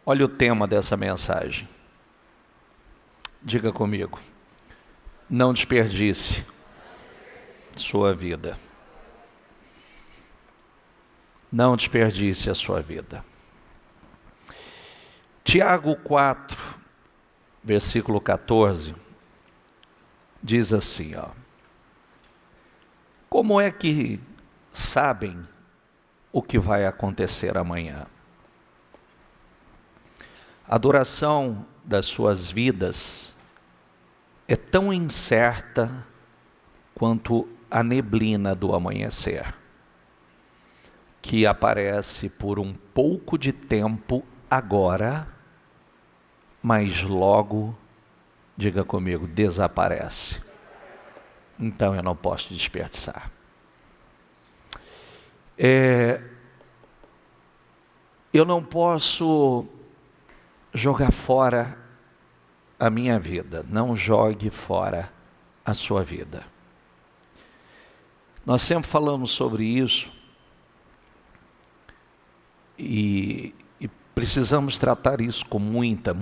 Olha o tema dessa mensagem. Diga comigo. Não desperdice sua vida. Não desperdice a sua vida. Tiago 4, versículo 14, diz assim, como é que sabem o que vai acontecer amanhã? A duração das suas vidas é tão incerta quanto a neblina do amanhecer, que aparece por um pouco de tempo agora, mas logo, diga comigo, desaparece. Então eu não posso desperdiçar. Eu não posso jogar fora a minha vida. Não jogue fora a sua vida. Nós sempre falamos sobre isso e precisamos tratar isso com muita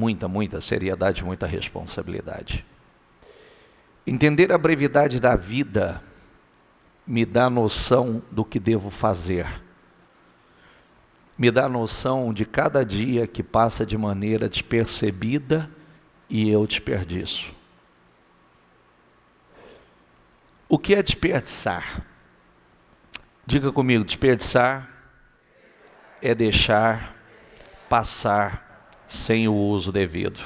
seriedade, muita responsabilidade. Entender a brevidade da vida me dá noção do que devo fazer. Me dá noção de cada dia que passa de maneira despercebida e eu desperdiço. O que é desperdiçar? Diga comigo, desperdiçar é deixar passar sem o uso devido.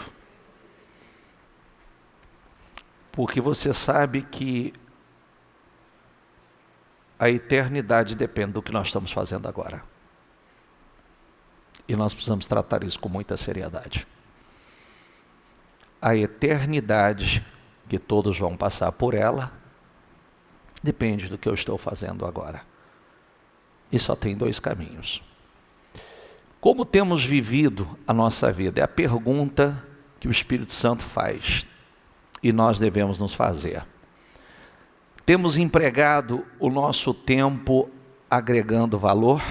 Porque você sabe que a eternidade depende do que nós estamos fazendo agora. E nós precisamos tratar isso com muita seriedade. A eternidade, que todos vão passar por ela, depende do que eu estou fazendo agora. E só tem dois caminhos. Como temos vivido a nossa vida? É a pergunta que o Espírito Santo faz e nós devemos nos fazer. Temos empregado o nosso tempo agregando valor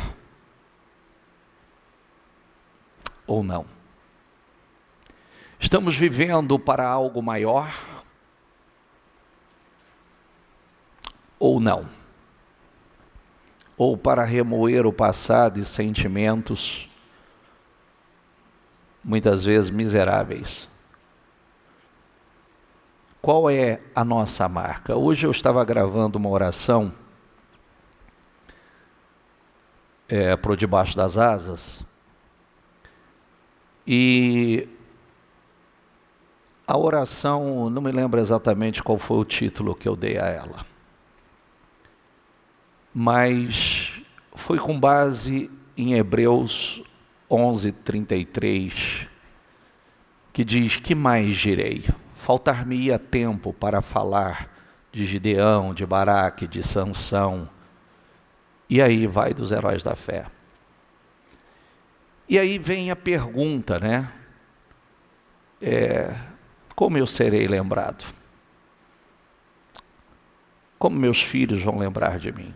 ou não? Estamos vivendo para algo maior ou não? Ou para remoer o passado e sentimentos muitas vezes miseráveis? Qual é a nossa marca? Hoje eu estava gravando uma oração para o Debaixo das Asas, e a oração, não me lembro exatamente qual foi o título que eu dei a ela, mas foi com base em Hebreus 11:33, que diz: que mais direi? Faltar-me-ia tempo para falar de Gideão, de Baraque, de Sansão. E aí vai dos heróis da fé. E aí vem a pergunta, né? Como eu serei lembrado? Como meus filhos vão lembrar de mim?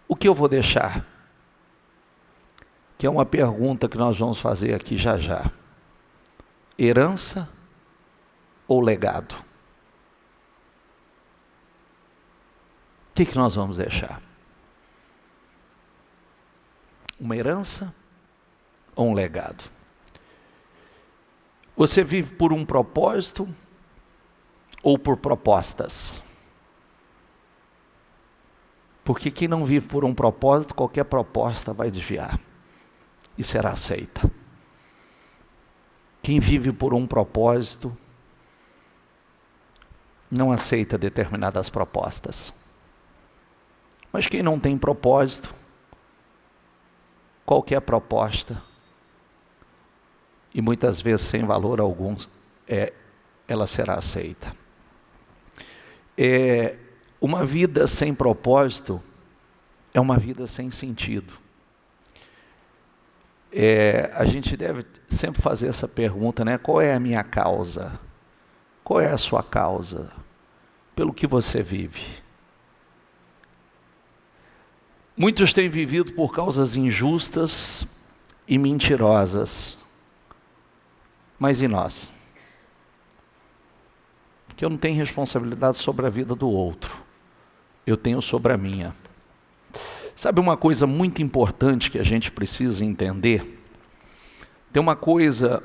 O que eu vou deixar? Que é uma pergunta que nós vamos fazer aqui já já. Herança ou legado? O que nós vamos deixar? Uma herança ou um legado? Você vive por um propósito ou por propostas? Porque quem não vive por um propósito, qualquer proposta vai desviar e será aceita. Quem vive por um propósito não aceita determinadas propostas. Mas quem não tem propósito, qualquer proposta, e muitas vezes sem valor algum, ela será aceita. Uma vida sem propósito é uma vida sem sentido. A gente deve sempre fazer essa pergunta, né? Qual é a minha causa? Qual é a sua causa? Pelo que você vive? Muitos têm vivido por causas injustas e mentirosas. Mas e nós? Que eu não tenho responsabilidade sobre a vida do outro. Eu tenho sobre a minha. Sabe uma coisa muito importante que a gente precisa entender? Tem uma coisa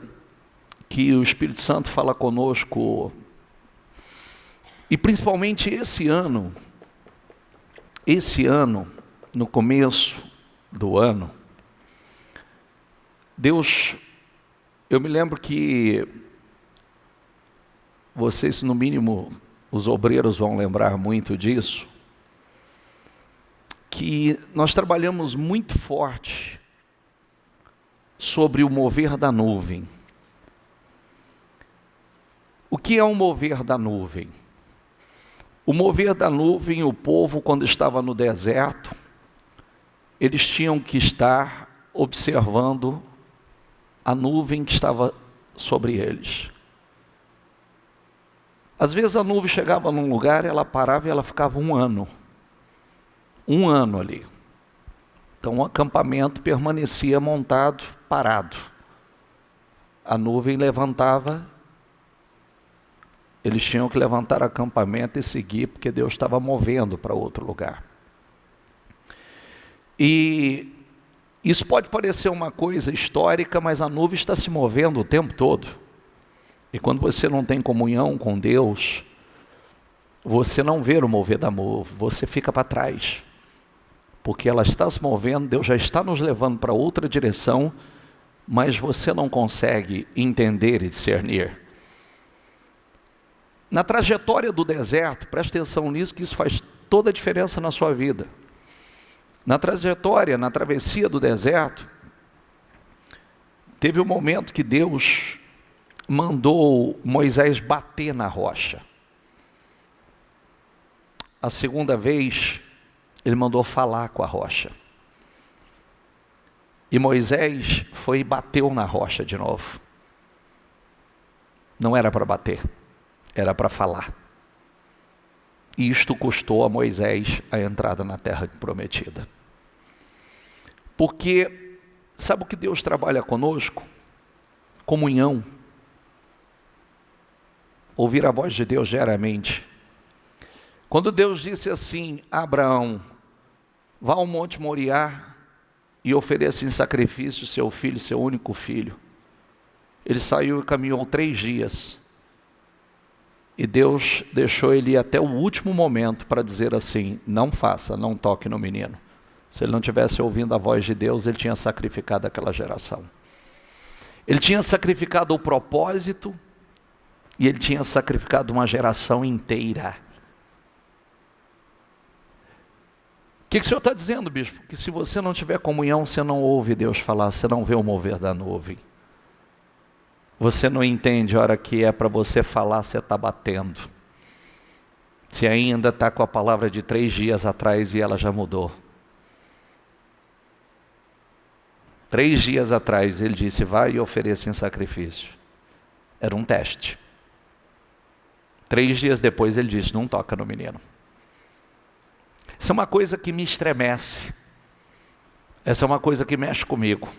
que o Espírito Santo fala conosco, e principalmente esse ano, no começo do ano, Deus, eu me lembro que vocês, no mínimo, os obreiros vão lembrar muito disso, que nós trabalhamos muito forte sobre o mover da nuvem. O que é o mover da nuvem? O mover da nuvem, o povo, quando estava no deserto, eles tinham que estar observando a nuvem que estava sobre eles. Às vezes a nuvem chegava num lugar, ela parava e ela ficava um ano ali. Então o acampamento permanecia montado, parado. A nuvem levantava, eles tinham que levantar acampamento e seguir, porque Deus estava movendo para outro lugar. E isso pode parecer uma coisa histórica, mas a nuvem está se movendo o tempo todo. E quando você não tem comunhão com Deus, você não vê o mover da nuvem, você fica para trás. Porque ela está se movendo, Deus já está nos levando para outra direção, mas você não consegue entender e discernir. Na trajetória do deserto, preste atenção nisso, que isso faz toda a diferença na sua vida. Na trajetória, na travessia do deserto, teve um momento que Deus mandou Moisés bater na rocha. A segunda vez, ele mandou falar com a rocha. E Moisés foi e bateu na rocha de novo. Não era para bater, era para falar. E isto custou a Moisés a entrada na terra prometida. Porque, sabe o que Deus trabalha conosco? Comunhão. Ouvir a voz de Deus diariamente. Quando Deus disse assim a Abraão, vá ao Monte Moriá e ofereça em sacrifício seu filho, seu único filho. Ele saiu e caminhou 3 dias. E Deus deixou ele ir até o último momento para dizer assim, não faça, não toque no menino. Se ele não tivesse ouvindo a voz de Deus, ele tinha sacrificado aquela geração. Ele tinha sacrificado o propósito e ele tinha sacrificado uma geração inteira. O que o Senhor está dizendo, bispo? Que se você não tiver comunhão, você não ouve Deus falar, você não vê o mover da nuvem. Você não entende a hora que é para você falar, você está batendo. Se ainda está com a palavra de 3 dias atrás e ela já mudou. 3 dias atrás ele disse, vai e ofereça em sacrifício. Era um teste. 3 dias depois ele disse, não toca no menino. Isso é uma coisa que me estremece. Essa é uma coisa que mexe comigo.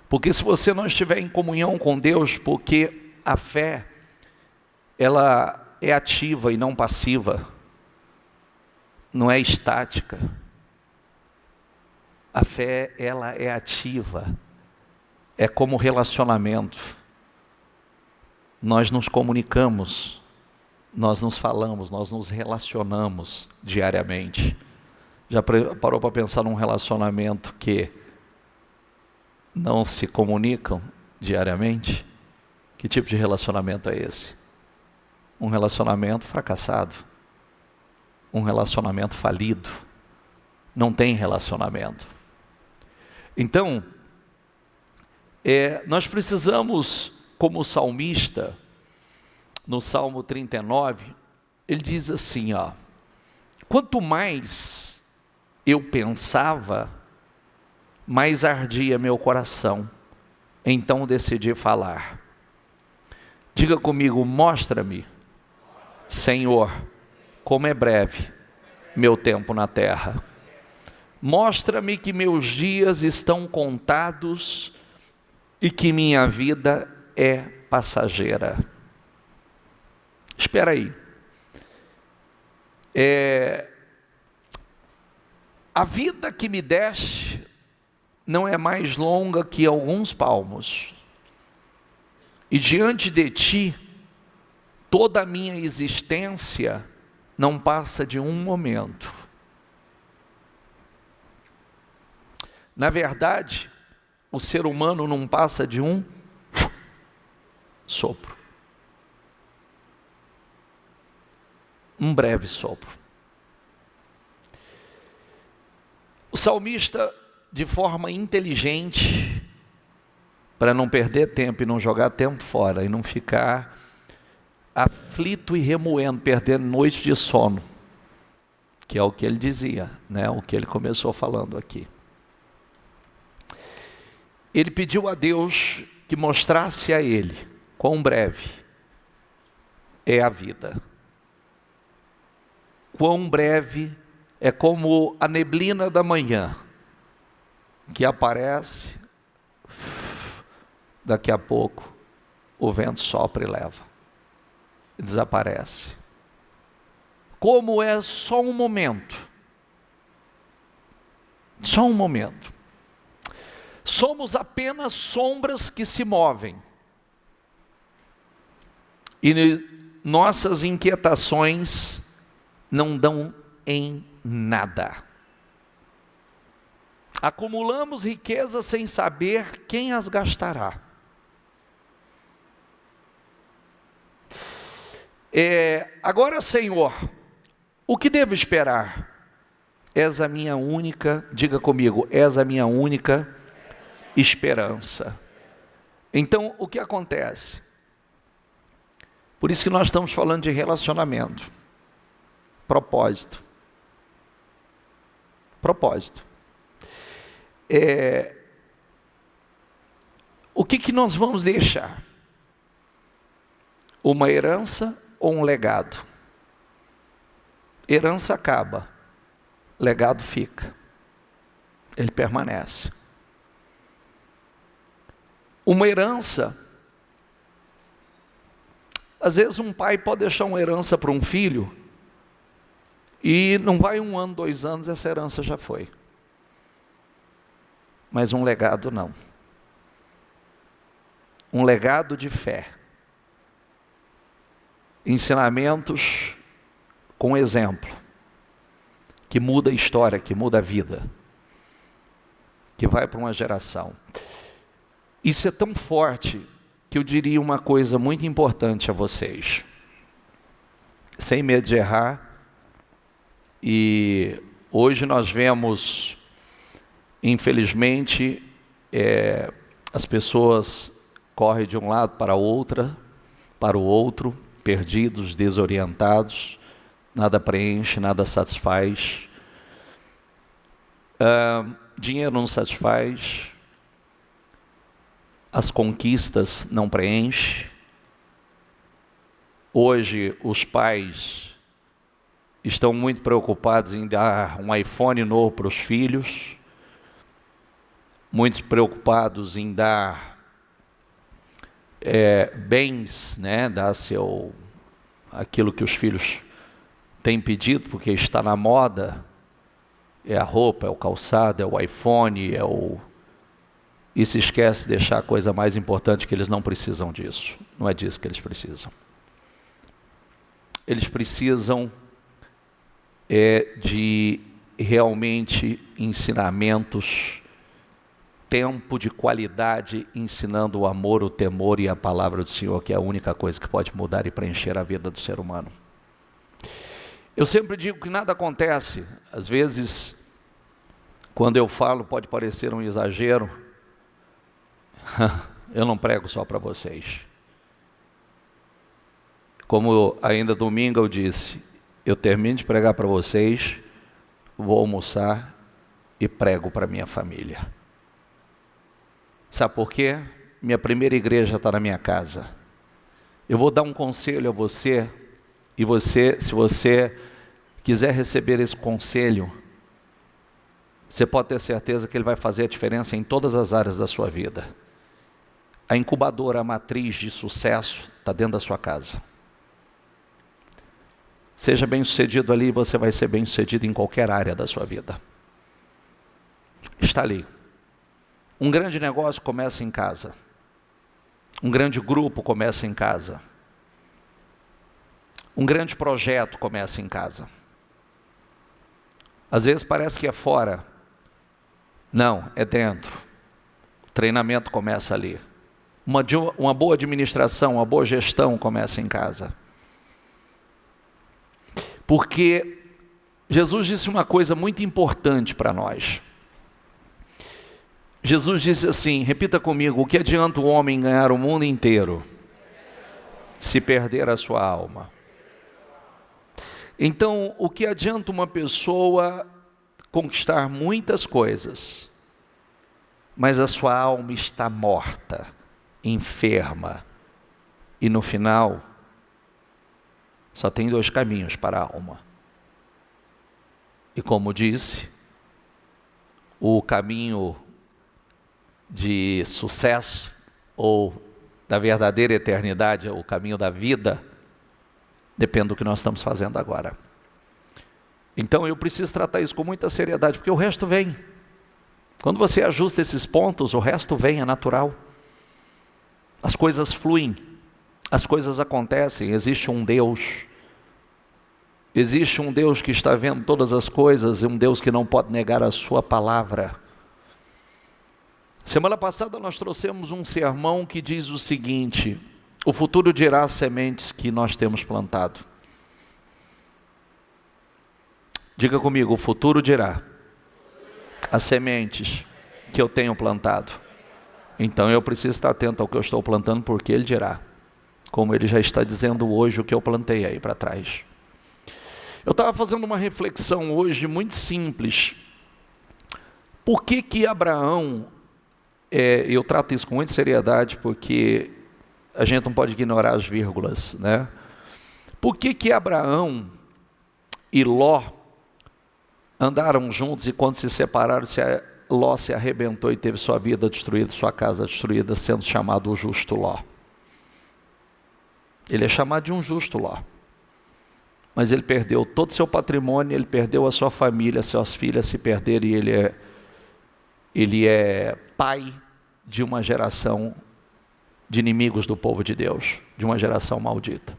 Porque se você não estiver em comunhão com Deus, porque a fé, ela é ativa e não passiva, não é estática. A fé, ela é ativa, é como relacionamento. Nós nos comunicamos, nós nos falamos, nós nos relacionamos diariamente. Já parou para pensar num relacionamento que não se comunicam diariamente? Que tipo de relacionamento é esse? Um relacionamento fracassado, um relacionamento falido, não tem relacionamento. Então, nós precisamos, como o salmista, no Salmo 39, ele diz assim, quanto mais eu pensava, mais ardia meu coração, então decidi falar. Diga comigo, mostra-me, Senhor, como é breve meu tempo na terra. Mostra-me que meus dias estão contados e que minha vida é passageira. Espera aí. A vida que me deste não é mais longa que alguns palmos. E diante de ti, toda a minha existência não passa de um momento. Na verdade, o ser humano não passa de um sopro. Um breve sopro. O salmista, de forma inteligente, para não perder tempo e não jogar tempo fora e não ficar aflito e remoendo, perdendo noite de sono, que é o que ele dizia, né? O que ele começou falando aqui. Ele pediu a Deus que mostrasse a ele quão breve é a vida. Quão breve é como a neblina da manhã, que aparece, daqui a pouco o vento sopra e leva, desaparece. Como é só um momento, só um momento. Somos apenas sombras que se movem, e nossas inquietações não dão em nada. Acumulamos riquezas sem saber quem as gastará. Agora, Senhor, o que devo esperar? És a minha única, diga comigo, és a minha única esperança. Então, o que acontece? Por isso que nós estamos falando de relacionamento. Propósito. O que nós vamos deixar? Uma herança ou um legado? Herança acaba, legado fica, ele permanece. Uma herança, às vezes um pai pode deixar uma herança para um filho, e não vai 1 ano, 2 anos, essa herança já foi. Mas um legado não. Um legado de fé. Ensinamentos com exemplo, que muda a história, que muda a vida, que vai para uma geração. Isso é tão forte que eu diria uma coisa muito importante a vocês, sem medo de errar. E hoje nós vemos, infelizmente, as pessoas correm de um lado para o outro, perdidos, desorientados, nada preenche, nada satisfaz, dinheiro não satisfaz, as conquistas não preenchem. Hoje os pais estão muito preocupados em dar um iPhone novo para os filhos, muito preocupados em dar bens, né? Dar aquilo que os filhos têm pedido, porque está na moda, é a roupa, é o calçado, é o iPhone, e se esquece de deixar a coisa mais importante, que eles não precisam disso, não é disso que eles precisam. Eles precisam de realmente ensinamentos, tempo de qualidade, ensinando o amor, o temor e a palavra do Senhor, que é a única coisa que pode mudar e preencher a vida do ser humano. Eu sempre digo que nada acontece, às vezes, quando eu falo, pode parecer um exagero, eu não prego só para vocês. Como ainda domingo eu disse, eu termino de pregar para vocês, vou almoçar e prego para minha família. Sabe por quê? Minha primeira igreja está na minha casa. Eu vou dar um conselho a você, e você, se você quiser receber esse conselho, você pode ter certeza que ele vai fazer a diferença em todas as áreas da sua vida. A incubadora, a matriz de sucesso está dentro da sua casa. Seja bem-sucedido ali, você vai ser bem-sucedido em qualquer área da sua vida. Está ali. Um grande negócio começa em casa. Um grande grupo começa em casa. Um grande projeto começa em casa. Às vezes parece que é fora. Não, é dentro. O treinamento começa ali. Uma boa administração, uma boa gestão começa em casa. Porque Jesus disse uma coisa muito importante para nós. Jesus disse assim, repita comigo: o que adianta o homem ganhar o mundo inteiro se perder a sua alma? Então, o que adianta uma pessoa conquistar muitas coisas, mas a sua alma está morta, enferma, e no final, só tem 2 caminhos para a alma. E como disse, o caminho de sucesso, ou da verdadeira eternidade, o caminho da vida, depende do que nós estamos fazendo agora. Então eu preciso tratar isso com muita seriedade, porque o resto vem. Quando você ajusta esses pontos, o resto vem, é natural. As coisas fluem, as coisas acontecem, existe um Deus. Existe um Deus que está vendo todas as coisas, e um Deus que não pode negar a sua palavra. Semana passada nós trouxemos um sermão que diz o seguinte: o futuro dirá as sementes que nós temos plantado. Diga comigo: o futuro dirá as sementes que eu tenho plantado. Então eu preciso estar atento ao que eu estou plantando, porque ele dirá, como ele já está dizendo hoje o que eu plantei aí para trás. Eu estava fazendo uma reflexão hoje muito simples. Por que Abraão, eu trato isso com muita seriedade, porque a gente não pode ignorar as vírgulas, né? Por que Abraão e Ló andaram juntos, e quando se separaram, Ló se arrebentou e teve sua vida destruída, sua casa destruída, sendo chamado o justo Ló? Ele é chamado de um justo Ló, mas ele perdeu todo o seu patrimônio, ele perdeu a sua família, suas filhas se perderam, e ele é pai de uma geração de inimigos do povo de Deus, de uma geração maldita.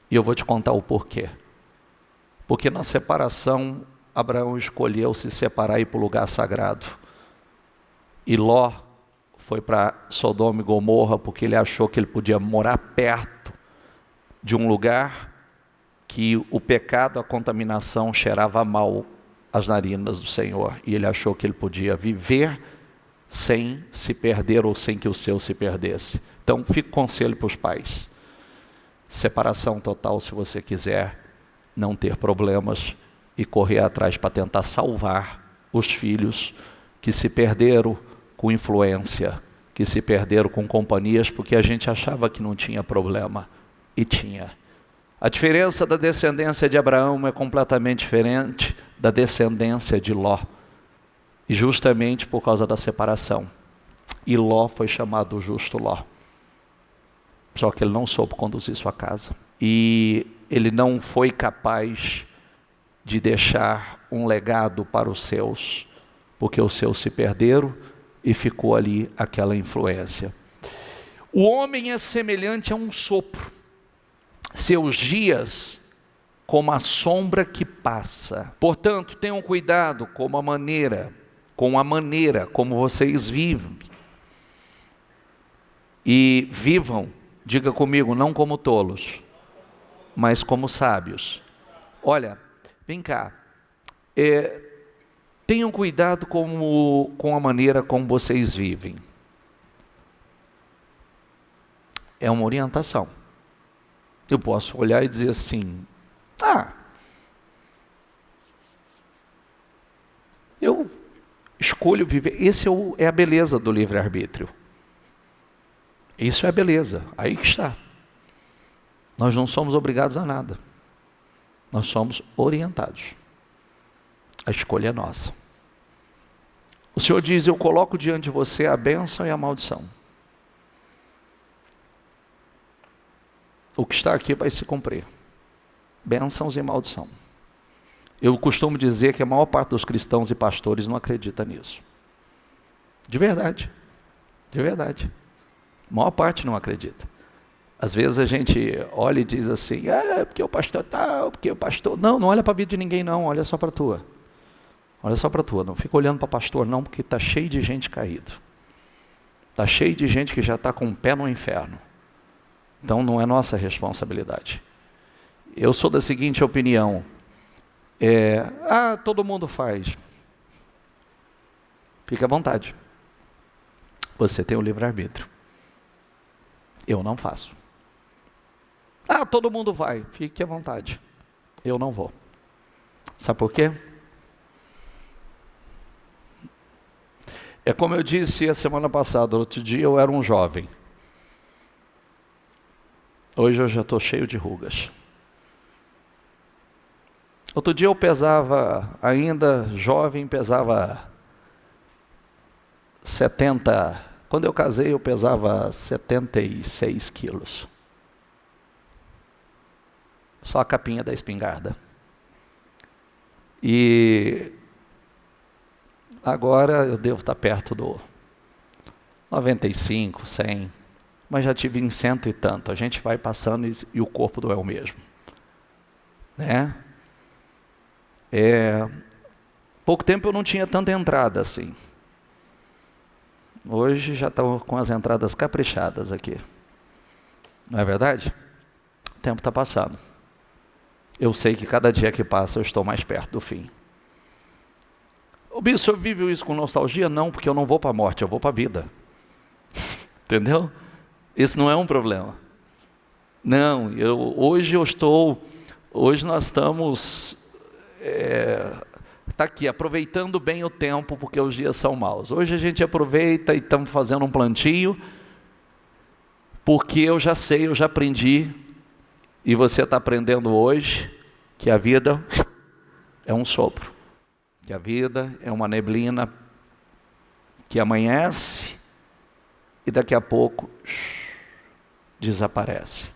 E eu vou te contar o porquê. Porque na separação, Abraão escolheu se separar e ir para o lugar sagrado. E Ló foi para Sodoma e Gomorra, porque ele achou que ele podia morar perto de um lugar que o pecado, a contaminação cheirava mal às narinas do Senhor. E ele achou que ele podia viver sem se perder, ou sem que o seu se perdesse. Então, fica o conselho para os pais: separação total, se você quiser não ter problemas, e correr atrás para tentar salvar os filhos que se perderam com influência, que se perderam com companhias, porque a gente achava que não tinha problema, e tinha. A diferença da descendência de Abraão é completamente diferente da descendência de Ló, e justamente por causa da separação. E Ló foi chamado o justo Ló. Só que ele não soube conduzir sua casa, e ele não foi capaz de deixar um legado para os seus, porque os seus se perderam e ficou ali aquela influência. O homem é semelhante a um sopro, seus dias como a sombra que passa. Portanto, tenham cuidado com a maneira como vocês vivem. E vivam, diga comigo, não como tolos, mas como sábios. Olha, vem cá, tenham cuidado com a maneira como vocês vivem. É uma orientação. Eu posso olhar e dizer assim: eu escolho viver. Esse é a beleza do livre-arbítrio. Isso é a beleza, aí que está. Nós não somos obrigados a nada. Nós somos orientados. A escolha é nossa. O Senhor diz: eu coloco diante de você a bênção e a maldição. O que está aqui vai se cumprir. Bênçãos e maldição. Eu costumo dizer que a maior parte dos cristãos e pastores não acredita nisso. De verdade. De verdade. A maior parte não acredita. Às vezes a gente olha e diz assim: porque o pastor tal, porque o pastor... Não olha para a vida de ninguém não, olha só para a tua. Olha só para a tua, não fica olhando para pastor não, porque está cheio de gente caído. Está cheio de gente que já está com o pé no inferno. Então não é nossa responsabilidade. Eu sou da seguinte opinião: todo mundo faz. Fique à vontade. Você tem o livre-arbítrio. Eu não faço. Todo mundo vai. Fique à vontade. Eu não vou. Sabe por quê? É como eu disse a semana passada, outro dia eu era um jovem. Hoje eu já estou cheio de rugas. Outro dia eu pesava, ainda jovem, pesava 70. Quando eu casei eu pesava 76 quilos. Só a capinha da espingarda. E agora eu devo estar perto do 95, 100. Mas já tive em 100 e tanto. A gente vai passando e o corpo não é o mesmo. Né? Pouco tempo eu não tinha tanta entrada assim. Hoje já estou com as entradas caprichadas aqui. Não é verdade? O tempo está passando. Eu sei que cada dia que passa eu estou mais perto do fim. O bispo, o senhor vive isso com nostalgia? Não, porque eu não vou para a morte, eu vou para a vida. Entendeu? Isso não é um problema. Não, hoje nós estamos, aqui, aproveitando bem o tempo, porque os dias são maus. Hoje a gente aproveita e estamos fazendo um plantio, porque eu já sei, eu já aprendi, e você está aprendendo hoje, que a vida é um sopro, que a vida é uma neblina que amanhece e daqui a pouco desaparece.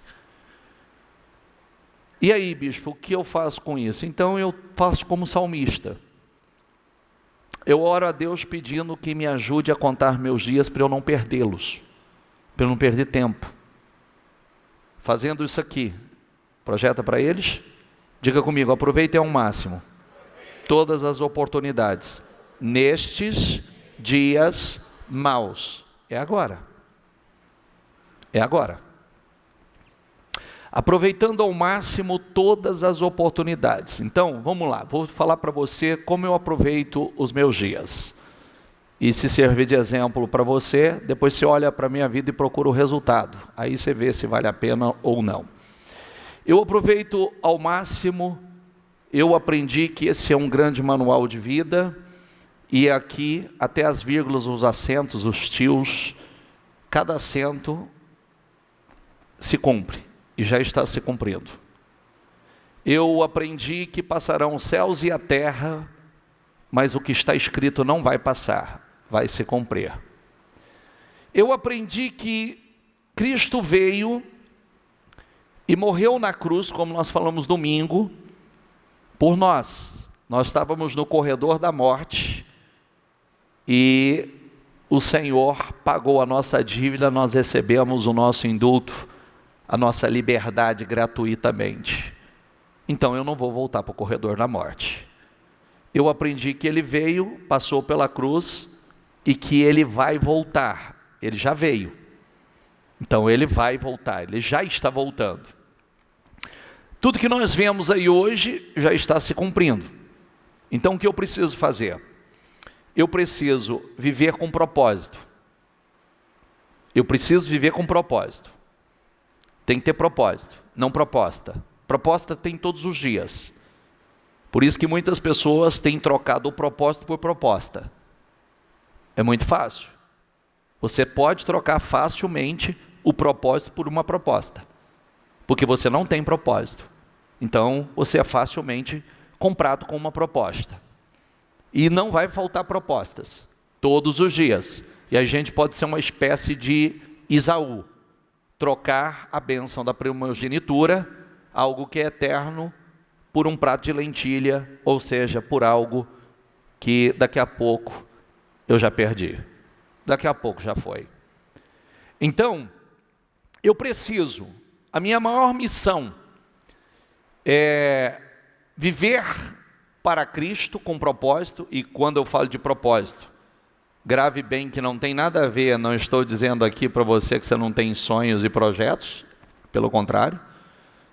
E aí, bispo, o que eu faço com isso? Então eu faço como salmista. Eu oro a Deus pedindo que me ajude a contar meus dias para eu não perdê-los, para eu não perder tempo. Fazendo isso aqui, projeta para eles, diga comigo: aproveitem ao máximo todas as oportunidades nestes dias maus. É agora. É agora. Aproveitando ao máximo todas as oportunidades. Então, vamos lá, vou falar para você como eu aproveito os meus dias. E se servir de exemplo para você, depois você olha para a minha vida e procura o resultado. Aí você vê se vale a pena ou não. Eu aproveito ao máximo, eu aprendi que esse é um grande manual de vida, e aqui até as vírgulas, os acentos, os tios, cada acento se cumpre. E já está se cumprindo. Eu aprendi que passarão os céus e a terra, mas o que está escrito não vai passar, vai se cumprir. Eu aprendi que Cristo veio e morreu na cruz, como nós falamos domingo, por nós. Nós estávamos no corredor da morte e o Senhor pagou a nossa dívida, nós recebemos o nosso indulto, a nossa liberdade gratuitamente. Então eu não vou voltar para o corredor da morte. Eu aprendi que Ele veio, passou pela cruz e que Ele vai voltar. Ele já veio. Então Ele vai voltar, Ele já está voltando. Tudo que nós vemos aí hoje já está se cumprindo. Então o que eu preciso fazer? Eu preciso viver com propósito. Eu preciso viver com propósito. Tem que ter propósito, não proposta. Proposta tem todos os dias. Por isso que muitas pessoas têm trocado o propósito por proposta. É muito fácil. Você pode trocar facilmente o propósito por uma proposta, porque você não tem propósito. Então, você é facilmente comprado com uma proposta. E não vai faltar propostas. todos os dias. E a gente pode ser uma espécie de Esaú, trocar a bênção da primogenitura, algo que é eterno, por um prato de lentilha, ou seja, por algo que daqui a pouco eu já perdi. Daqui a pouco já foi. Então, eu preciso, a minha maior missão é viver para Cristo com propósito, e quando eu falo de propósito, grave bem que não tem nada a ver, não estou dizendo aqui para você que você não tem sonhos e projetos, pelo contrário.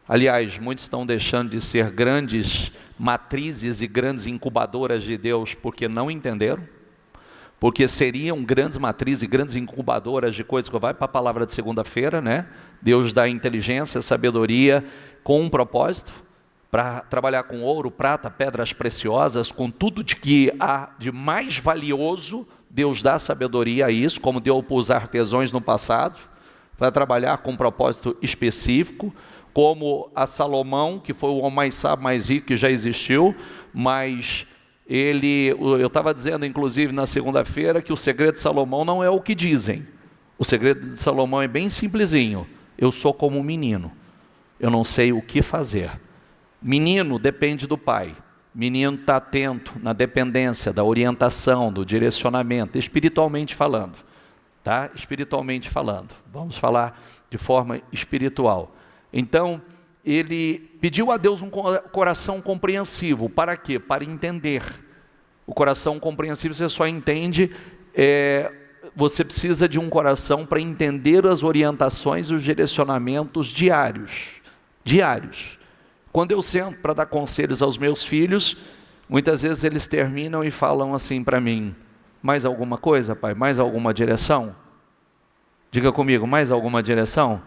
Aliás, muitos estão deixando de ser grandes matrizes e grandes incubadoras de Deus porque não entenderam, porque seriam grandes matrizes e grandes incubadoras de coisas que vai para a palavra de segunda-feira, né? Deus dá inteligência, sabedoria com um propósito, para trabalhar com ouro, prata, pedras preciosas, com tudo de que há de mais valioso. Deus dá sabedoria a isso, como deu para os artesãos no passado, para trabalhar com um propósito específico, como a Salomão, que foi o homem mais sábio, mais rico que já existiu, mas eu estava dizendo inclusive na segunda-feira que o segredo de Salomão não é o que dizem. O segredo de Salomão é bem simplesinho: eu sou como um menino, eu não sei o que fazer. Menino depende do pai. Menino está atento na dependência, da orientação, do direcionamento, espiritualmente falando. Tá? Espiritualmente falando. Vamos falar de forma espiritual. Então, ele pediu a Deus um coração compreensivo. Para quê? Para entender. O coração compreensivo você só entende, você precisa de um coração para entender as orientações e os direcionamentos diários. Diários. Quando eu sento para dar conselhos aos meus filhos, muitas vezes eles terminam e falam assim para mim: mais alguma coisa, pai? Mais alguma direção? Diga comigo, mais alguma direção?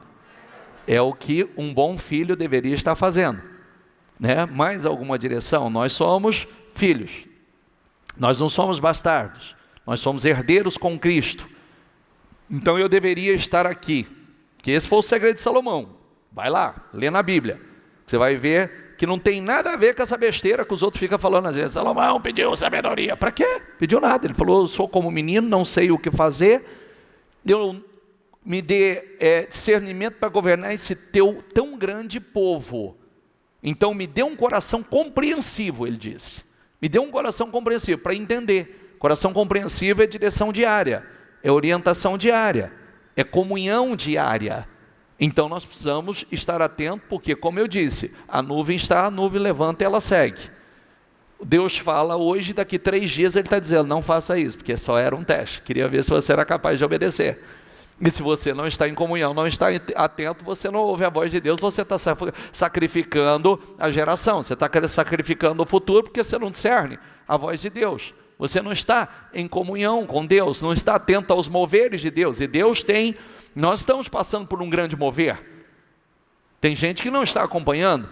É o que um bom filho deveria estar fazendo, né? Mais alguma direção? Nós somos filhos, nós não somos bastardos, nós somos herdeiros com Cristo. Então eu deveria estar aqui, que esse foi o segredo de Salomão. Vai lá, lê na Bíblia. Você vai ver que não tem nada a ver com essa besteira que os outros ficam falando às vezes. Salomão pediu sabedoria. Para quê? Pediu nada. Ele falou: eu sou como menino, não sei o que fazer. Eu me dê discernimento para governar esse teu tão grande povo. Então me dê um coração compreensivo, ele disse. Me dê um coração compreensivo para entender. Coração compreensivo é direção diária, é orientação diária, é comunhão diária. Então nós precisamos estar atentos, porque, como eu disse, a nuvem está, a nuvem levanta e ela segue. Deus fala hoje, daqui 3 dias ele está dizendo: não faça isso, porque só era um teste, queria ver se você era capaz de obedecer. E se você não está em comunhão, não está atento, você não ouve a voz de Deus, você está sacrificando a geração, você está sacrificando o futuro, porque você não discerne a voz de Deus. Você não está em comunhão com Deus, não está atento aos moveres de Deus. E Deus tem... Nós estamos passando por um grande mover. Tem gente que não está acompanhando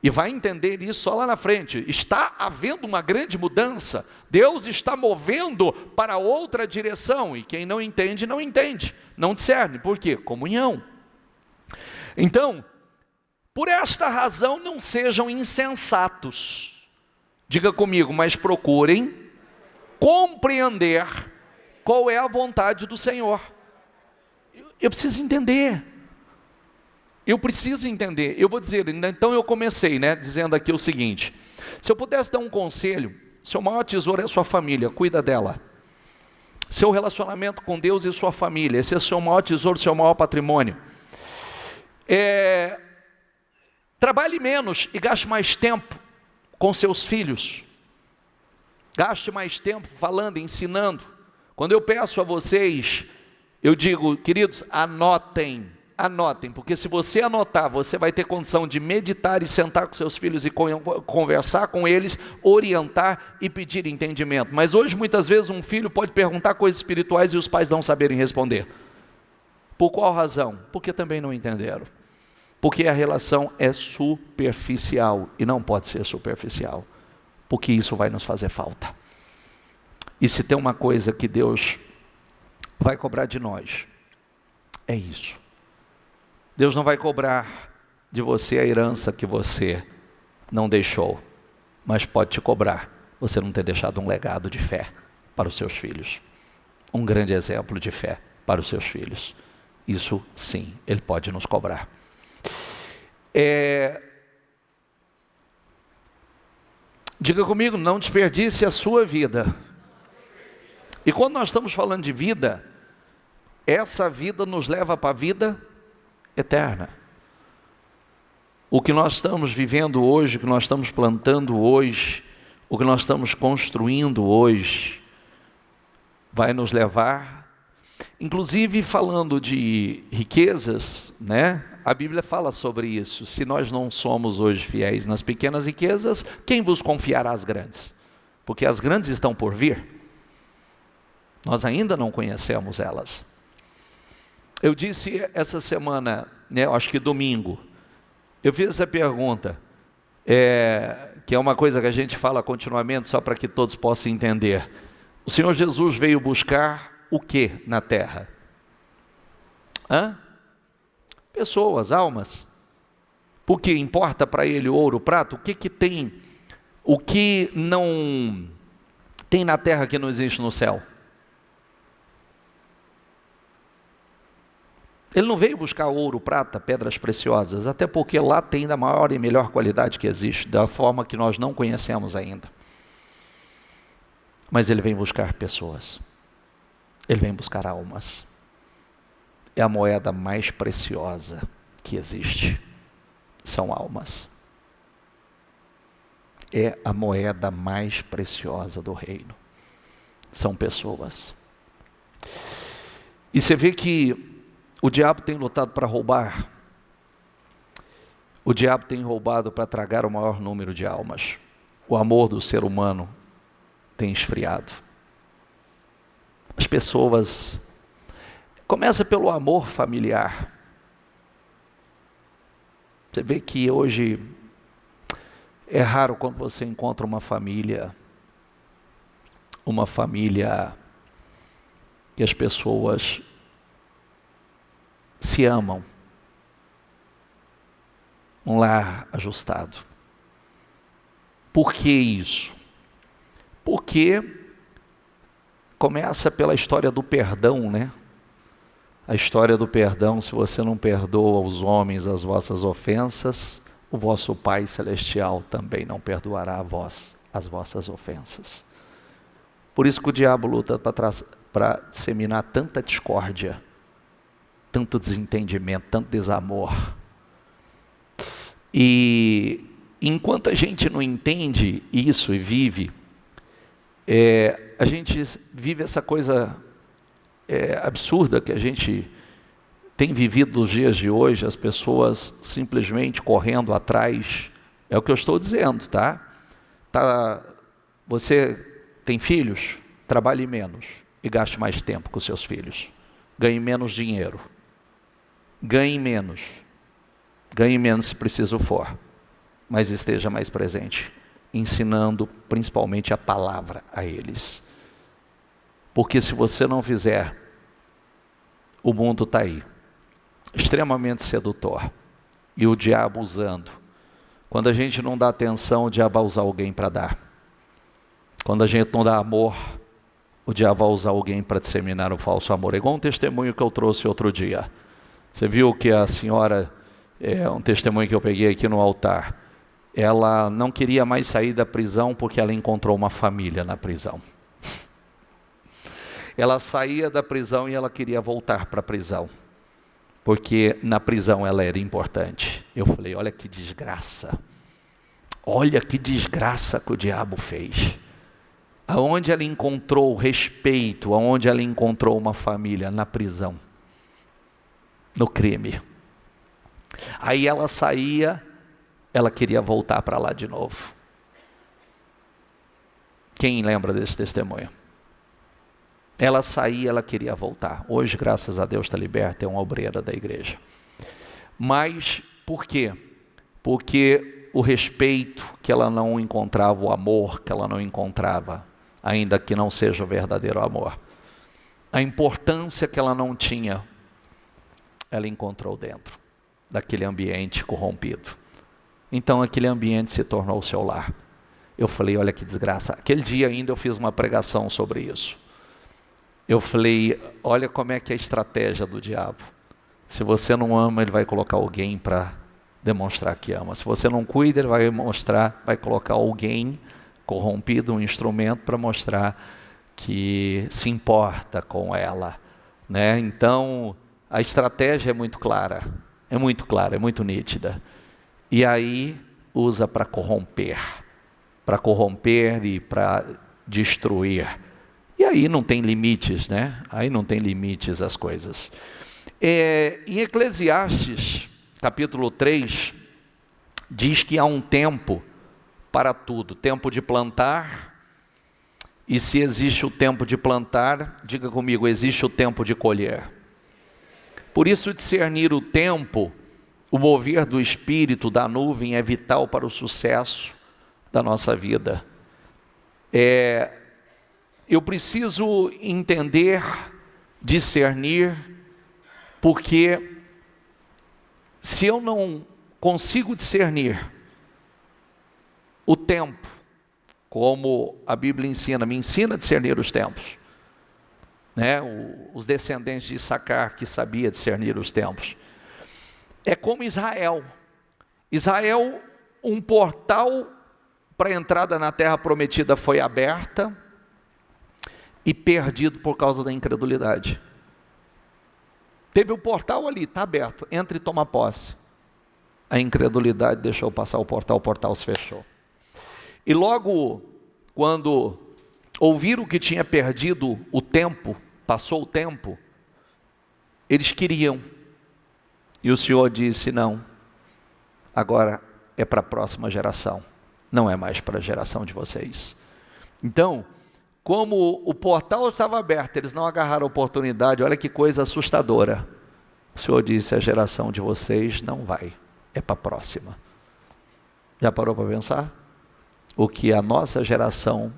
e vai entender isso só lá na frente. Está havendo uma grande mudança. Deus está movendo para outra direção. E quem não entende, não entende. Não discerne. Por quê? Comunhão. Então, por esta razão, não sejam insensatos. Diga comigo, mas procurem compreender qual é a vontade do Senhor. Eu preciso entender. Eu preciso entender. Eu vou dizer, então eu comecei, dizendo aqui o seguinte: se eu pudesse dar um conselho, seu maior tesouro é a sua família, cuida dela. Seu relacionamento com Deus e sua família, esse é o seu maior tesouro, seu maior patrimônio. Trabalhe menos e gaste mais tempo com seus filhos. Gaste mais tempo falando, ensinando. Quando eu peço a vocês, eu digo: queridos, anotem, porque se você anotar, você vai ter condição de meditar e sentar com seus filhos e conversar com eles, orientar e pedir entendimento. Mas hoje, muitas vezes, um filho pode perguntar coisas espirituais e os pais não saberem responder. Por qual razão? Porque também não entenderam. Porque a relação é superficial e não pode ser superficial, porque isso vai nos fazer falta. E se tem uma coisa que Deus vai cobrar de nós, é isso. Deus não vai cobrar de você a herança que você não deixou, mas pode te cobrar você não ter deixado um legado de fé para os seus filhos. um grande exemplo de fé para os seus filhos. Isso sim, Ele pode nos cobrar. Diga comigo, não desperdice a sua vida. E quando nós estamos falando de vida, essa vida nos leva para a vida eterna. O que nós estamos vivendo hoje, o que nós estamos plantando hoje, o que nós estamos construindo hoje, vai nos levar, inclusive falando de riquezas, né? A Bíblia fala sobre isso. Se nós não somos hoje fiéis nas pequenas riquezas, quem vos confiará as grandes? Porque as grandes estão por vir. Nós ainda não conhecemos elas. Eu disse essa semana, né, acho que domingo, eu fiz essa pergunta, que é uma coisa que a gente fala continuamente, só para que todos possam entender. O Senhor Jesus veio buscar o que na terra? Pessoas, almas. Porque importa para Ele ouro, prata? O que não tem na terra que não existe no céu? Ele não veio buscar ouro, prata, pedras preciosas, até porque lá tem da maior e melhor qualidade que existe, da forma que nós não conhecemos ainda. Mas Ele vem buscar pessoas. Ele vem buscar almas. É a moeda mais preciosa que existe. São almas. É a moeda mais preciosa do reino. São pessoas. E você vê que o diabo tem lutado para roubar. O diabo tem roubado para tragar o maior número de almas. O amor do ser humano tem esfriado. As pessoas... Começa pelo amor familiar. Você vê que hoje é raro quando você encontra uma família que as pessoas se amam, um lar ajustado. Por que isso? Porque começa pela história do perdão, né? A história do perdão: se você não perdoa aos homens as vossas ofensas, o vosso Pai Celestial também não perdoará a vós as vossas ofensas. Por isso que o diabo luta para disseminar tanta discórdia, tanto desentendimento, tanto desamor. E enquanto a gente não entende isso e vive, a gente vive essa coisa absurda que a gente tem vivido nos dias de hoje, as pessoas simplesmente correndo atrás. É o que eu estou dizendo, tá? Você tem filhos? Trabalhe menos e gaste mais tempo com seus filhos. Ganhe menos dinheiro. Ganhe menos se preciso for, mas esteja mais presente, ensinando principalmente a palavra a eles. Porque se você não fizer, o mundo está aí, extremamente sedutor, e o diabo usando. Quando a gente não dá atenção, o diabo vai usar alguém para dar. Quando a gente não dá amor, o diabo vai usar alguém para disseminar o falso amor. É igual um testemunho que eu trouxe outro dia. Você viu que a senhora, um testemunho que eu peguei aqui no altar, ela não queria mais sair da prisão porque ela encontrou uma família na prisão. Ela saía da prisão e ela queria voltar para a prisão, porque na prisão ela era importante. Eu falei, olha que desgraça que o diabo fez. Aonde ela encontrou respeito, aonde ela encontrou uma família? Na prisão, no crime. Aí ela saía, ela queria voltar para lá de novo. Quem lembra desse testemunho? Ela saía, ela queria voltar. Hoje, graças a Deus, está liberta, é uma obreira da igreja. Mas, por quê? Porque o respeito que ela não encontrava, o amor que ela não encontrava, ainda que não seja o verdadeiro amor, a importância que ela não tinha, ela encontrou dentro daquele ambiente corrompido. Então aquele ambiente se tornou o seu lar. Eu falei, olha que desgraça. Aquele dia ainda eu fiz uma pregação sobre isso. Eu falei, olha como é que é a estratégia do diabo. Se você não ama, ele vai colocar alguém para demonstrar que ama. Se você não cuida, ele vai colocar alguém corrompido, um instrumento para mostrar que se importa com ela, né? Então, a estratégia é muito clara, é muito nítida. E aí usa para corromper e para destruir. E aí não tem limites, né? Aí não tem limites as coisas. Em Eclesiastes, capítulo 3, diz que há um tempo para tudo. Tempo de plantar, e se existe o tempo de plantar, diga comigo, existe o tempo de colher. Por isso, discernir o tempo, o mover do Espírito, da nuvem, é vital para o sucesso da nossa vida. Eu preciso entender, discernir, porque se eu não consigo discernir o tempo, como a Bíblia ensina, me ensina a discernir os tempos, né? Os descendentes de Issacar que sabia discernir os tempos. É como Israel, um portal para a entrada na terra prometida foi aberta, e perdido por causa da incredulidade. Teve o portal ali, está aberto, entra e toma posse. A incredulidade deixou passar o portal se fechou. E logo, quando ouviram que tinha perdido o tempo, passou o tempo, eles queriam. E o Senhor disse, não, agora é para a próxima geração, não é mais para a geração de vocês. Então, como o portal estava aberto, eles não agarraram a oportunidade, olha que coisa assustadora. O Senhor disse, a geração de vocês não vai, é para a próxima. Já parou para pensar? O que a nossa geração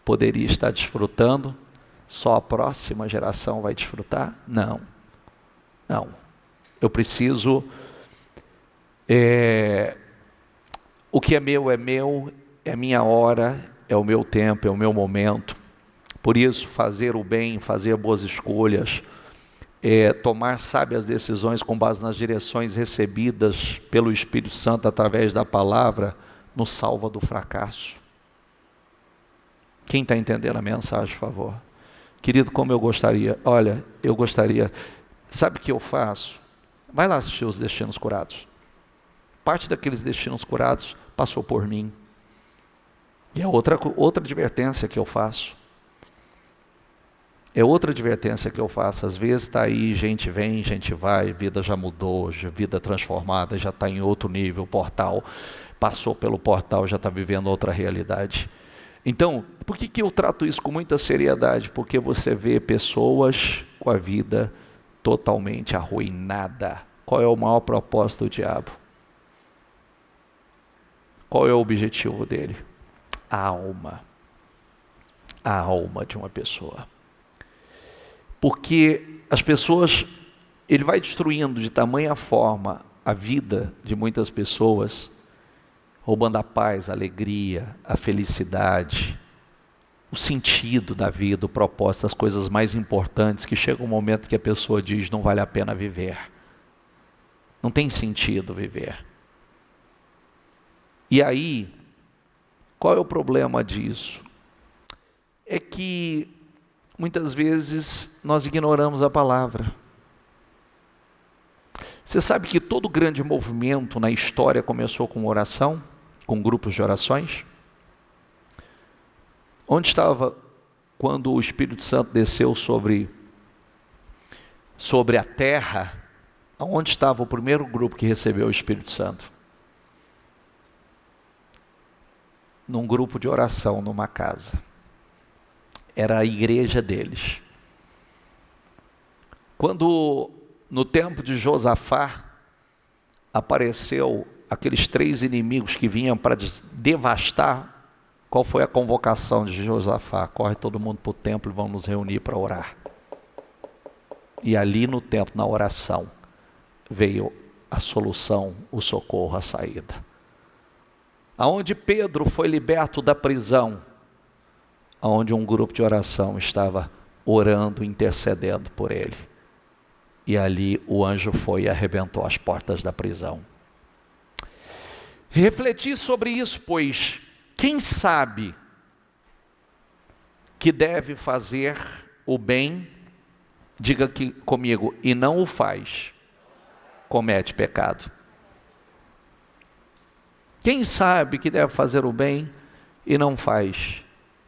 poderia estar desfrutando, só a próxima geração vai desfrutar? Não. Eu preciso, o que é meu, é minha hora, é o meu tempo, é o meu momento. Por isso, fazer o bem, fazer boas escolhas, tomar sábias decisões com base nas direções recebidas pelo Espírito Santo através da palavra, nos salva do fracasso. Quem está entendendo a mensagem, por favor? Querido, como eu gostaria, sabe o que eu faço? Vai lá assistir os Destinos Curados. Parte daqueles Destinos Curados passou por mim. E é outra advertência que eu faço. Às vezes está aí, gente vem, gente vai, vida já mudou, vida transformada, já está em outro nível, portal, passou pelo portal, já está vivendo outra realidade. Então, por que eu trato isso com muita seriedade? Porque você vê pessoas com a vida totalmente arruinada. Qual é o maior propósito do diabo? Qual é o objetivo dele? A alma de uma pessoa. Porque as pessoas, ele vai destruindo de tamanha forma a vida de muitas pessoas, roubando a paz, a alegria, a felicidade, o sentido da vida, o propósito, as coisas mais importantes, que chega um momento que a pessoa diz, não vale a pena viver. Não tem sentido viver. E aí, qual é o problema disso? É que muitas vezes nós ignoramos a palavra. Você sabe que todo grande movimento na história começou com oração, com grupos de orações? Onde estava quando o Espírito Santo desceu sobre a terra? Onde estava o primeiro grupo que recebeu o Espírito Santo? Num grupo de oração, numa casa. Era a igreja deles. Quando no tempo de Josafá apareceu aqueles 3 inimigos que vinham para devastar, qual foi a convocação de Josafá? Corre todo mundo para o templo e vamos nos reunir para orar. E ali no templo, na oração, veio a solução, o socorro, a saída. Aonde Pedro foi liberto da prisão, onde um grupo de oração estava orando, intercedendo por ele. E ali o anjo foi e arrebentou as portas da prisão. Refleti sobre isso, pois quem sabe que deve fazer o bem, diga aqui comigo, e não o faz, comete pecado. Quem sabe que deve fazer o bem e não faz,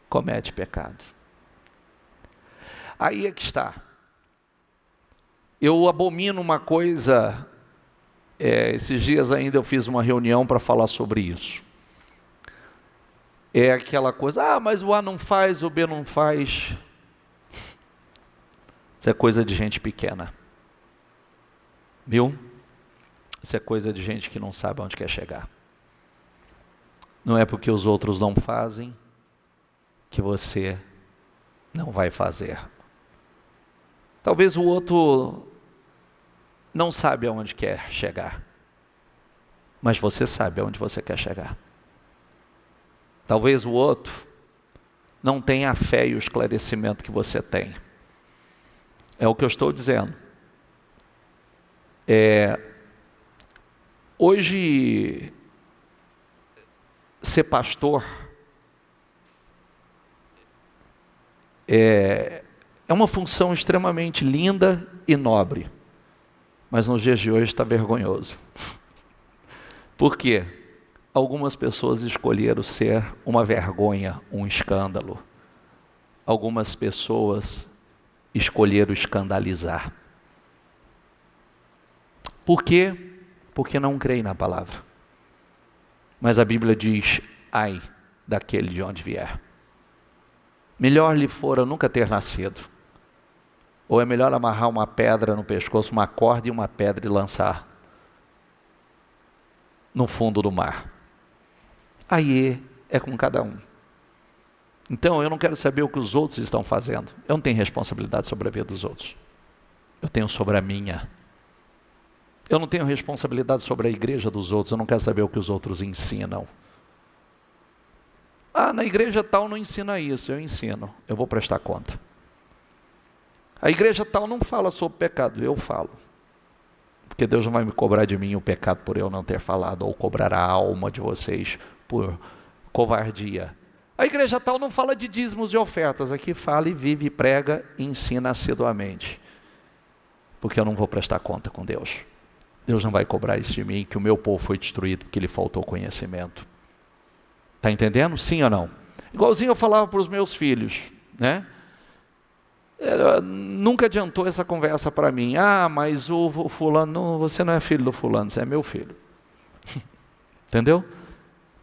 comete pecado. Aí é que está. Eu abomino uma coisa, esses dias ainda eu fiz uma reunião para falar sobre isso. É aquela coisa, mas o A não faz, o B não faz. Isso é coisa de gente pequena. Viu? Isso é coisa de gente que não sabe onde quer chegar. Não é porque os outros não fazem que você não vai fazer. Talvez o outro não sabe aonde quer chegar, mas você sabe aonde você quer chegar. Talvez o outro não tenha a fé e o esclarecimento que você tem. É o que eu estou dizendo. Hoje, ser pastor é uma função extremamente linda e nobre, mas nos dias de hoje está vergonhoso. Por quê? Algumas pessoas escolheram ser uma vergonha, um escândalo. Algumas pessoas escolheram escandalizar. Por quê? Porque não creem na palavra. Mas a Bíblia diz, ai daquele de onde vier. Melhor lhe fora nunca ter nascido. Ou é melhor amarrar uma pedra no pescoço, uma corda e uma pedra e lançar no fundo do mar. Aí é com cada um. Então eu não quero saber o que os outros estão fazendo. Eu não tenho responsabilidade sobre a vida dos outros. Eu tenho sobre a minha. Eu não tenho responsabilidade sobre a igreja dos outros. Eu não quero saber o que os outros ensinam. Na igreja tal não ensina isso. Eu ensino. Eu vou prestar conta. A igreja tal não fala sobre pecado. Eu falo. Porque Deus não vai me cobrar de mim o pecado por eu não ter falado, ou cobrar a alma de vocês por covardia. A igreja tal não fala de dízimos e ofertas. Aqui fala e vive, prega e ensina assiduamente. Porque eu não vou prestar conta com Deus. Deus não vai cobrar isso de mim, que o meu povo foi destruído porque lhe faltou conhecimento. Está entendendo? Sim ou não? Igualzinho eu falava para os meus filhos, né? Nunca adiantou essa conversa para mim. Mas o fulano, não, você não é filho do fulano, você é meu filho. Entendeu?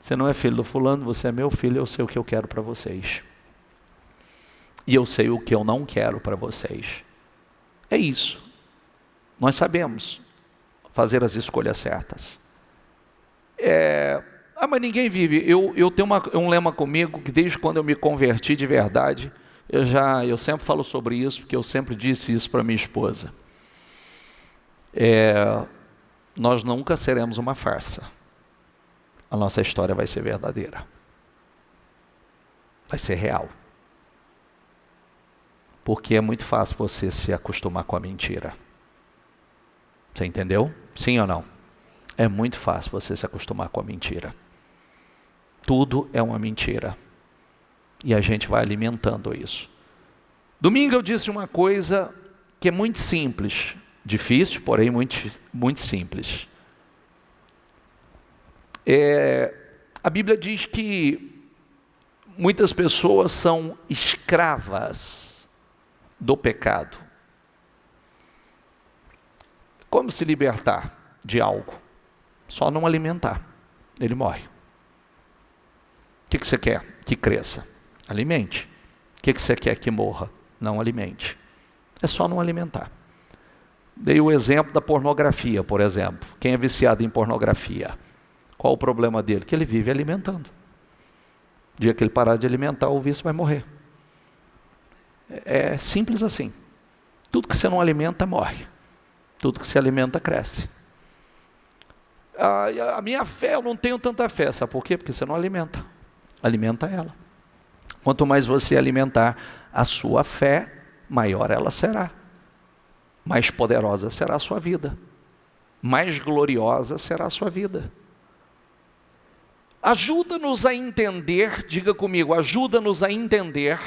Você não é filho do fulano, você é meu filho, eu sei o que eu quero para vocês. E eu sei o que eu não quero para vocês. É isso. Nós sabemos fazer as escolhas certas. Mas ninguém vive. Eu tenho um lema comigo, que desde quando eu me converti de verdade, eu sempre falo sobre isso, porque eu sempre disse isso para minha esposa. Nós nunca seremos uma farsa. A nossa história vai ser verdadeira. Vai ser real. Porque é muito fácil você se acostumar com a mentira. Você entendeu? Sim ou não? É muito fácil você se acostumar com a mentira. Tudo é uma mentira. E a gente vai alimentando isso. Domingo eu disse uma coisa que é muito simples. Difícil, porém muito simples. A Bíblia diz que muitas pessoas são escravas do pecado. Como se libertar de algo? Só não alimentar. Ele morre. O que você quer? Que cresça. Alimente. O que você quer? Que morra. Não alimente. É só não alimentar. Dei o exemplo da pornografia, por exemplo. Quem é viciado em pornografia? Qual o problema dele? Que ele vive alimentando. O dia que ele parar de alimentar, o vício vai morrer. É simples assim. Tudo que você não alimenta, morre. Tudo que se alimenta, cresce. A minha fé, eu não tenho tanta fé. Sabe por quê? Porque você não alimenta. Alimenta ela. Quanto mais você alimentar a sua fé, maior ela será. Mais poderosa será a sua vida. Mais gloriosa será a sua vida. Ajuda-nos a entender, diga comigo, ajuda-nos a entender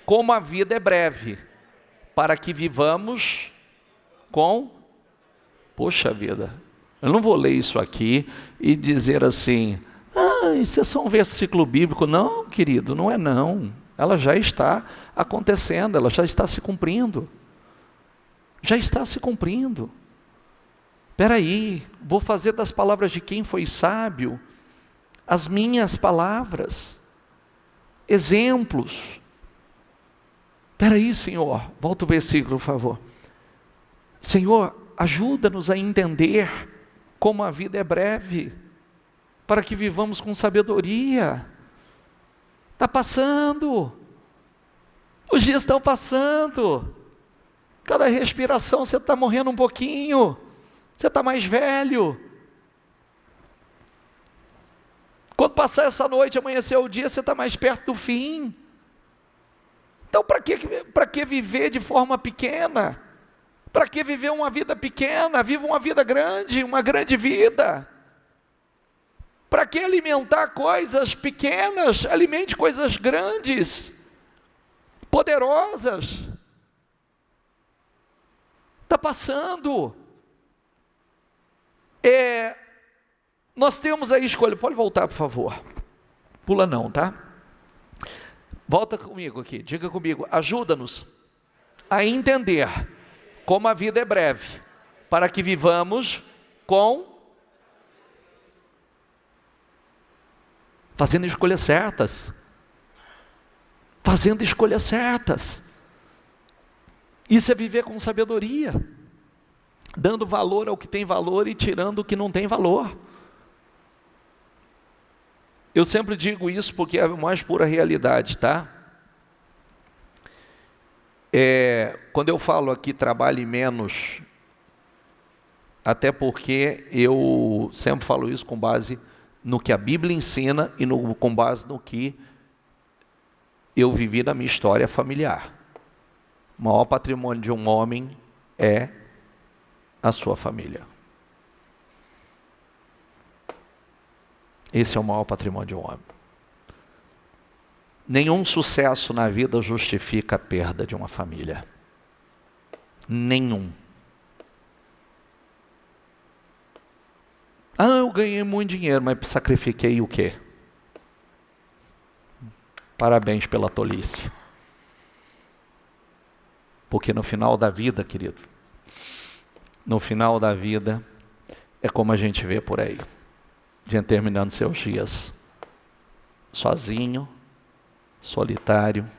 como a vida é breve, para que vivamos com... Poxa vida, eu não vou ler isso aqui e dizer assim, isso é só um versículo bíblico. Não, querido, não é não. Ela já está acontecendo, ela já está se cumprindo. Já está se cumprindo. Espera aí, vou fazer das palavras de quem foi sábio as minhas palavras, exemplos. Espera aí, Senhor, volta o versículo, por favor. Senhor, ajuda-nos a entender como a vida é breve, para que vivamos com sabedoria. Está passando, os dias estão passando, cada respiração você está morrendo um pouquinho, você está mais velho. Quando passar essa noite, amanhecer o dia, você está mais perto do fim. Então para que viver de forma pequena? Para que viver uma vida pequena? Viva uma vida grande, uma grande vida. Para que alimentar coisas pequenas? Alimente coisas grandes, poderosas. Está passando. Nós temos a escolha. Pode voltar, por favor. Pula não, tá? Volta comigo aqui, diga comigo. Ajuda-nos a entender como a vida é breve, para que vivamos fazendo escolhas certas. Fazendo escolhas certas. Isso é viver com sabedoria, dando valor ao que tem valor e tirando o que não tem valor. Eu sempre digo isso porque é a mais pura realidade, tá? Quando eu falo aqui trabalhe menos, até porque eu sempre falo isso com base no que a Bíblia ensina e com base no que eu vivi na minha história familiar. O maior patrimônio de um homem é a sua família. Esse é o maior patrimônio de um homem. Nenhum sucesso na vida justifica a perda de uma família. Nenhum. Eu ganhei muito dinheiro, mas sacrifiquei o quê? Parabéns pela tolice. Porque no final da vida, querido, no final da vida, é como a gente vê por aí. Gente terminando seus dias sozinho, solitário,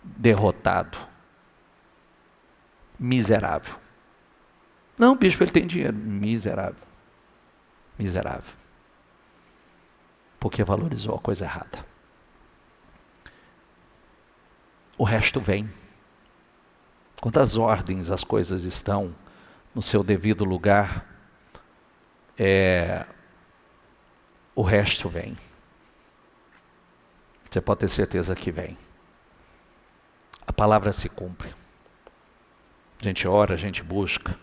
derrotado, miserável. Não, bispo, ele tem dinheiro. Miserável. Miserável. Porque valorizou a coisa errada. O resto vem. Quantas ordens as coisas estão no seu devido lugar, o resto vem. Você pode ter certeza que vem. A palavra se cumpre. A gente ora, a gente busca.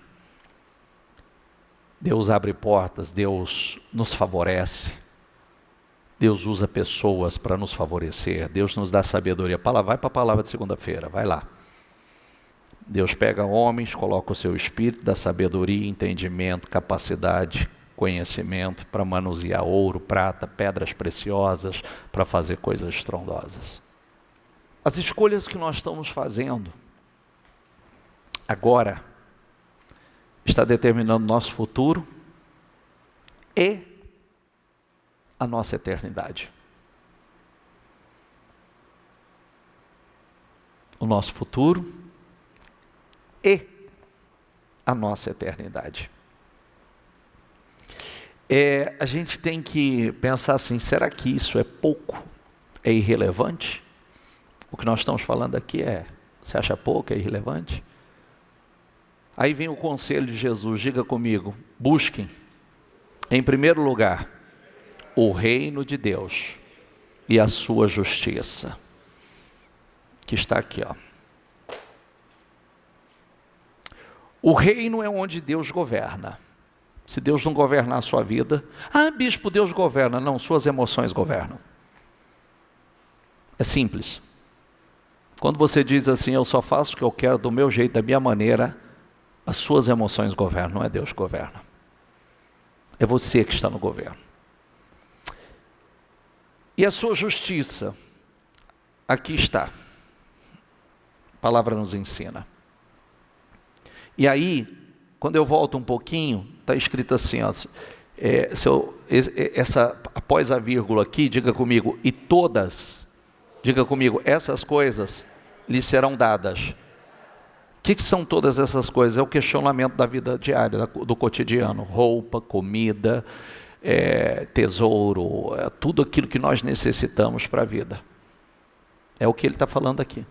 Deus abre portas, Deus nos favorece. Deus usa pessoas para nos favorecer. Deus nos dá sabedoria. Vai para a palavra de segunda-feira, vai lá. Deus pega homens, coloca o seu espírito, dá sabedoria, entendimento, capacidade, conhecimento para manusear ouro, prata, pedras preciosas, para fazer coisas estrondosas. As escolhas que nós estamos fazendo agora está determinando nosso futuro e a nossa eternidade. O nosso futuro e a nossa eternidade. A gente tem que pensar assim, será que isso é pouco? É irrelevante? O que nós estamos falando aqui você acha pouco, é irrelevante? Aí vem o conselho de Jesus, diga comigo, busquem, em primeiro lugar, o reino de Deus e a sua justiça. que está aqui, ó. O reino é onde Deus governa. Se Deus não governar a sua vida, bispo, Deus governa. Não, suas emoções governam. É simples. Quando você diz assim, eu só faço o que eu quero do meu jeito, da minha maneira, as suas emoções governam, não é Deus que governa. É você que está no governo. E a sua justiça, aqui está. A palavra nos ensina. E aí, quando eu volto um pouquinho, está escrito assim, ó, após a vírgula aqui, diga comigo, e todas, diga comigo, essas coisas lhe serão dadas. O que são todas essas coisas? É o questionamento da vida diária, do cotidiano. Roupa, comida, tesouro, tudo aquilo que nós necessitamos para a vida. É o que ele está falando aqui.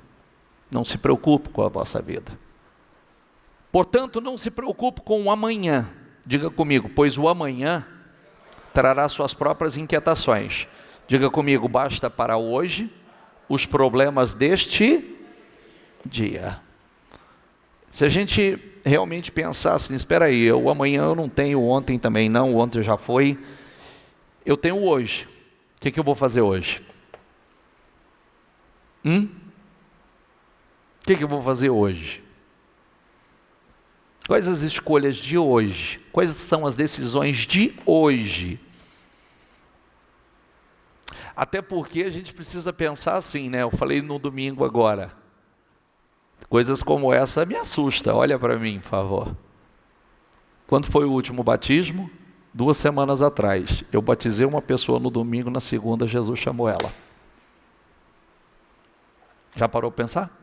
Não se preocupe com a vossa vida. Portanto, não se preocupe com o amanhã. Diga comigo, pois o amanhã trará suas próprias inquietações. Diga comigo, basta para hoje os problemas deste dia. Se a gente realmente pensasse, espera aí, o amanhã eu não tenho, ontem também não, ontem já foi, eu tenho hoje. O que eu vou fazer hoje? O que eu vou fazer hoje? Quais as escolhas de hoje? Quais são as decisões de hoje? Até porque a gente precisa pensar assim, né? Eu falei no domingo agora. Coisas como essa me assustam. Olha para mim, por favor. Quando foi o último batismo? 2 semanas atrás. Eu batizei uma pessoa no domingo, na segunda Jesus chamou ela. Já parou para pensar?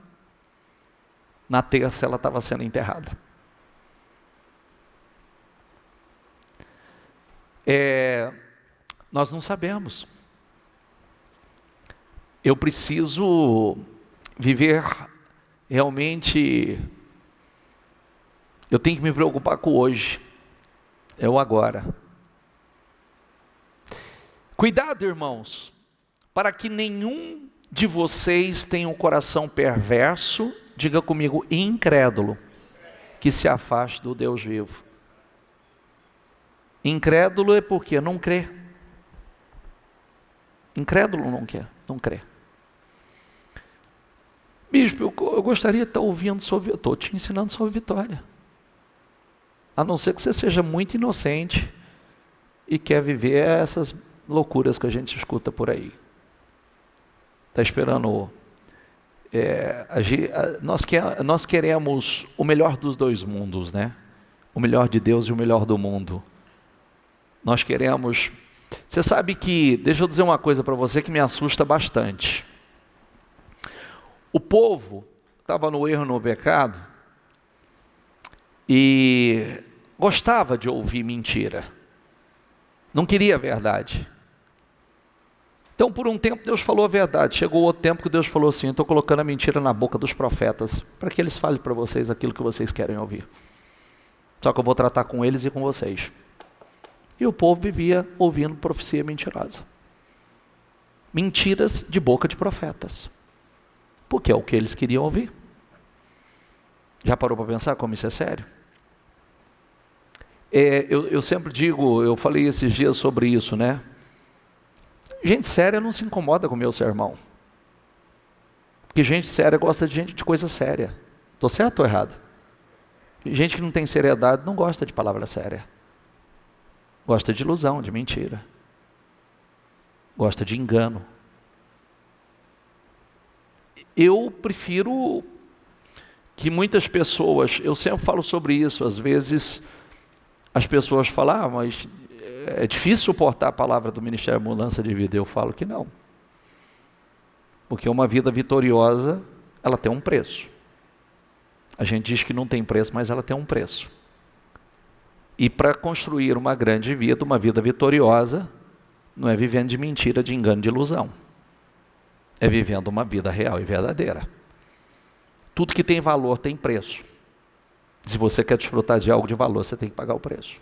Na terça ela estava sendo enterrada. Nós não sabemos. Eu preciso viver realmente, eu tenho que me preocupar com hoje, é o agora. Cuidado, irmãos, para que nenhum de vocês tenha um coração perverso, diga comigo, incrédulo, que se afaste do Deus vivo. Incrédulo é porque não crê. Incrédulo não quer, não crê. Bispo, eu gostaria de estar ouvindo sobre, eu estou te ensinando sobre vitória. A não ser que você seja muito inocente e quer viver essas loucuras que a gente escuta por aí. Está esperando... nós queremos o melhor dos dois mundos, né? O melhor de Deus e o melhor do mundo. Nós queremos... Você sabe que... Deixa eu dizer uma coisa para você que me assusta bastante. O povo estava no erro, no pecado, e gostava de ouvir mentira. Não queria a verdade. Então, por um tempo, Deus falou a verdade. Chegou outro tempo que Deus falou assim, eu estou colocando a mentira na boca dos profetas, para que eles falem para vocês aquilo que vocês querem ouvir. Só que eu vou tratar com eles e com vocês. E o povo vivia ouvindo profecia mentirosa. Mentiras de boca de profetas. Porque é o que eles queriam ouvir. Já parou para pensar como isso é sério? Eu sempre digo, eu falei esses dias sobre isso, né? Gente séria não se incomoda com o meu sermão. Porque gente séria gosta de coisa séria. Estou certo ou errado? Gente que não tem seriedade não gosta de palavra séria. Gosta de ilusão, de mentira. Gosta de engano. Eu prefiro que muitas pessoas, eu sempre falo sobre isso, às vezes as pessoas falam, mas é difícil suportar a palavra do Ministério de Mudança de Vida. Eu falo que não. Porque uma vida vitoriosa, ela tem um preço. A gente diz que não tem preço, mas ela tem um preço. E para construir uma grande vida, uma vida vitoriosa, não é vivendo de mentira, de engano, de ilusão. É vivendo uma vida real e verdadeira. Tudo que tem valor tem preço. Se você quer desfrutar de algo de valor, você tem que pagar o preço.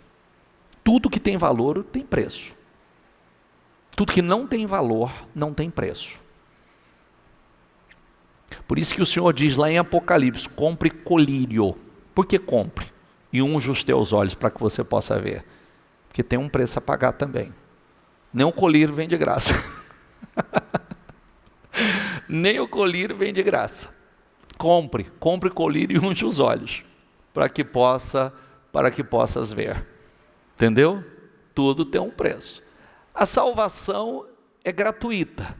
Tudo que tem valor tem preço. Tudo que não tem valor não tem preço. Por isso que o Senhor diz lá em Apocalipse, compre colírio. Por que compre? E unja os teus olhos para que você possa ver. Porque tem um preço a pagar também. Nem o colírio vem de graça. Nem o colírio vem de graça. Compre colírio e unja os olhos, para que possas ver. Entendeu? Tudo tem um preço. A salvação é gratuita.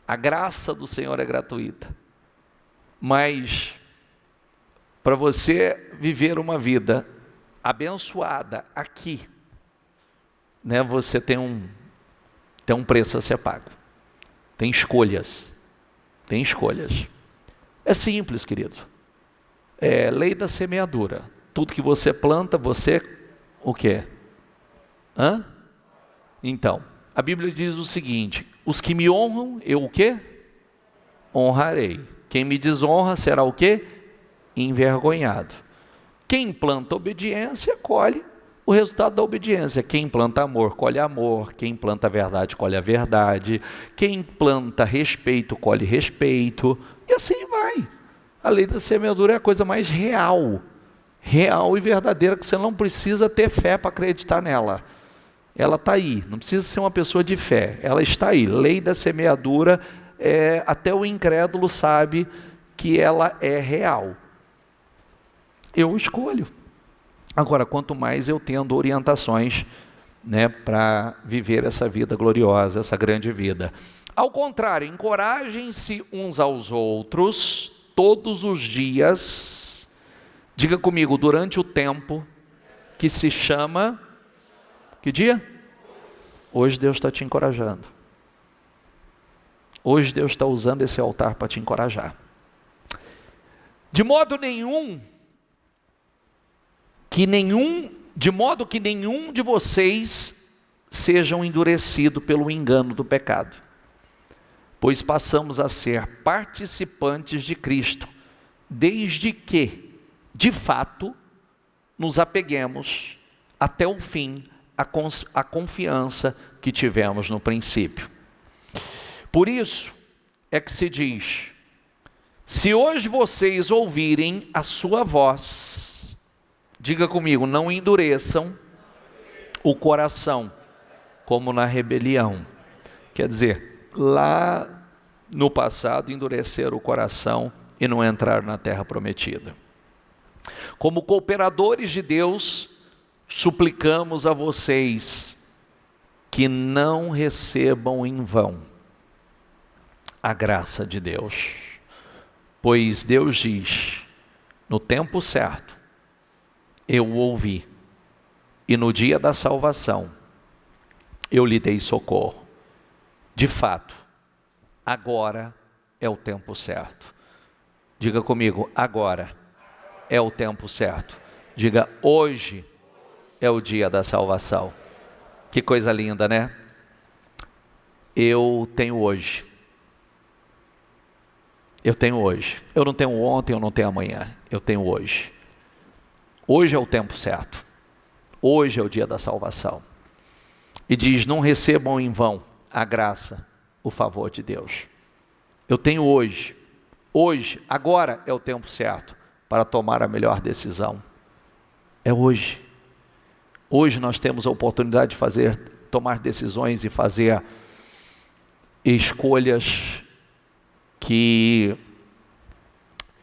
A graça do Senhor é gratuita. Mas para você viver uma vida abençoada aqui, né, você tem um preço a ser pago. Tem escolhas. É simples, querido. É lei da semeadura. Tudo que você planta, você o quê? Então, a Bíblia diz o seguinte: os que me honram, eu o quê? Honrarei. Quem me desonra será o quê? Envergonhado. Quem planta obediência, colhe o resultado da obediência. Quem planta amor, colhe amor. Quem planta verdade, colhe a verdade. Quem planta respeito, colhe respeito. E assim vai. A lei da semeadura é a coisa mais real e verdadeira, que você não precisa ter fé para acreditar nela. Ela está aí, não precisa ser uma pessoa de fé, ela está aí. Lei da semeadura, até o incrédulo sabe que ela é real. Eu escolho. Agora, quanto mais eu tendo orientações, né, para viver essa vida gloriosa, essa grande vida. Ao contrário, encorajem-se uns aos outros todos os dias. Diga comigo, durante o tempo que se chama... Que dia? Hoje Deus está te encorajando. Hoje Deus está usando esse altar para te encorajar. De modo que nenhum de vocês sejam endurecido pelo engano do pecado, pois passamos a ser participantes de Cristo, desde que, de fato, nos apeguemos até o fim a confiança que tivemos no princípio. Por isso é que se diz: se hoje vocês ouvirem a sua voz, diga comigo, não endureçam o coração, como na rebelião. Quer dizer, lá no passado endureceram o coração e não entraram na terra prometida. Como cooperadores de Deus, suplicamos a vocês que não recebam em vão a graça de Deus, pois Deus diz: no tempo certo eu o ouvi, e no dia da salvação eu lhe dei socorro. De fato, agora é o tempo certo. Diga comigo, agora é o tempo certo. Diga, hoje é o dia da salvação. Que coisa linda, né? Eu tenho hoje. Eu tenho hoje. Eu não tenho ontem, eu não tenho amanhã. Eu tenho hoje. Hoje é o tempo certo. Hoje é o dia da salvação. E diz, não recebam em vão a graça, o favor de Deus. Eu tenho hoje. Hoje, agora é o tempo certo para tomar a melhor decisão. É hoje. Hoje nós temos a oportunidade de tomar decisões e fazer escolhas que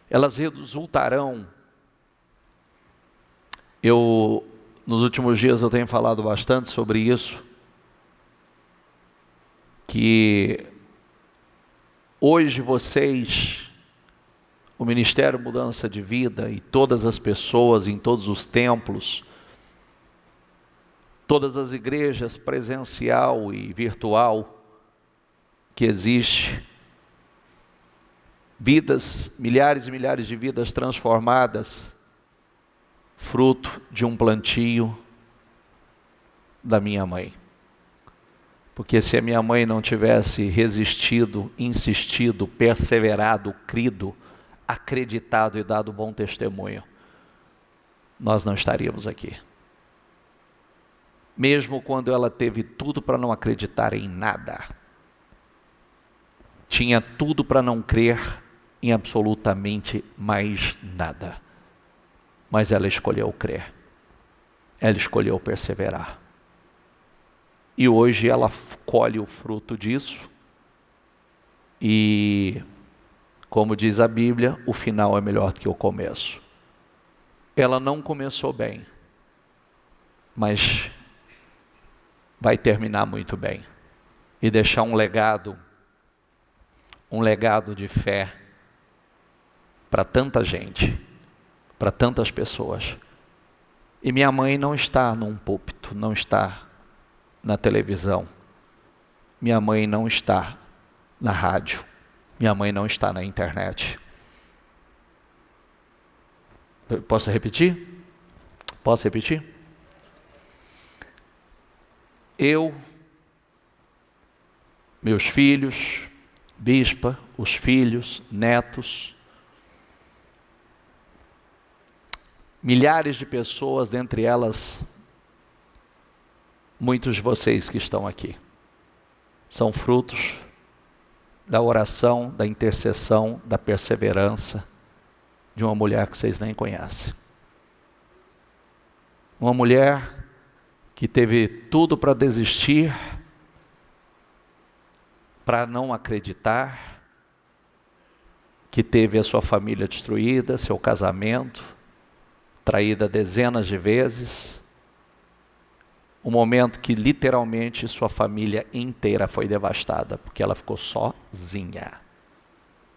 elas resultarão. Nos últimos dias eu tenho falado bastante sobre isso, que hoje vocês, o Ministério Mudança de Vida e todas as pessoas em todos os templos, todas as igrejas presencial e virtual que existe, vidas, milhares e milhares de vidas transformadas, fruto de um plantio da minha mãe. Porque se a minha mãe não tivesse resistido, insistido, perseverado, crido, acreditado e dado bom testemunho, nós não estaríamos aqui. Mesmo quando ela teve tudo para não acreditar em nada, tinha tudo para não crer em absolutamente mais nada. Mas ela escolheu crer. Ela escolheu perseverar. E hoje ela colhe o fruto disso. E, como diz a Bíblia, o final é melhor do que o começo. Ela não começou bem, mas vai terminar muito bem. E deixar um legado de fé para tanta gente, para tantas pessoas. E minha mãe não está num púlpito, não está na televisão. Minha mãe não está na rádio. Minha mãe não está na internet. Posso repetir? Posso repetir? Eu, meus filhos, bispa, os filhos, netos, milhares de pessoas, dentre elas, muitos de vocês que estão aqui, são frutos da oração, da intercessão, da perseverança de uma mulher que vocês nem conhecem. Uma mulher que teve tudo para desistir, para não acreditar, que teve a sua família destruída, seu casamento, traída dezenas de vezes, um momento que literalmente sua família inteira foi devastada, porque ela ficou sozinha.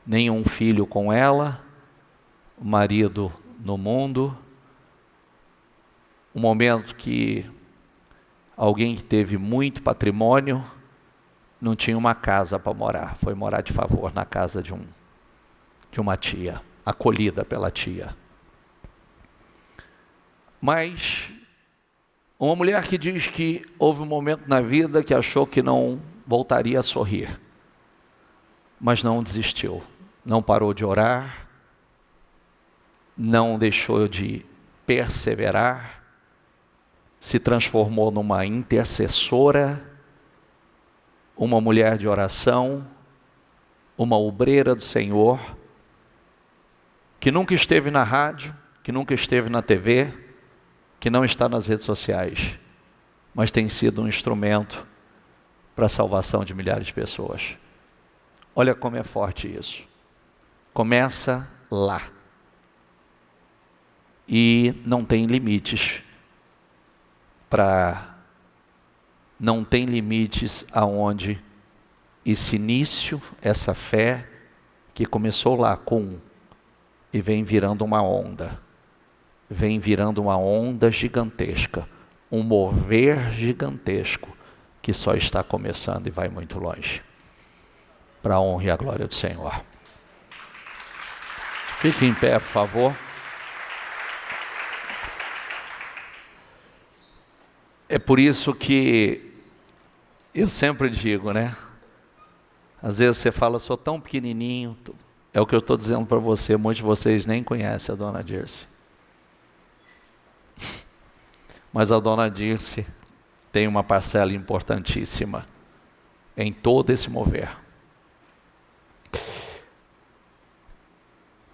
Nenhum filho com ela, o marido no mundo. Um momento que alguém que teve muito patrimônio não tinha uma casa para morar, foi morar de favor na casa de uma tia, acolhida pela tia. Mas uma mulher que diz que houve um momento na vida que achou que não voltaria a sorrir, mas não desistiu, não parou de orar, não deixou de perseverar, se transformou numa intercessora, uma mulher de oração, uma obreira do Senhor, que nunca esteve na rádio, que nunca esteve na TV, que não está nas redes sociais, mas tem sido um instrumento para a salvação de milhares de pessoas. Olha como é forte isso. Começa lá. E não tem limites não tem limites aonde esse início, essa fé que começou lá com e vem virando uma onda. Vem virando uma onda gigantesca, um mover gigantesco que só está começando e vai muito longe. Para a honra e a glória do Senhor. Fique em pé, por favor. É por isso que eu sempre digo, né? Às vezes você fala, eu sou tão pequenininho. É o que eu estou dizendo para você, muitos de vocês nem conhecem a dona Dirce. Mas a dona Dirce tem uma parcela importantíssima em todo esse mover.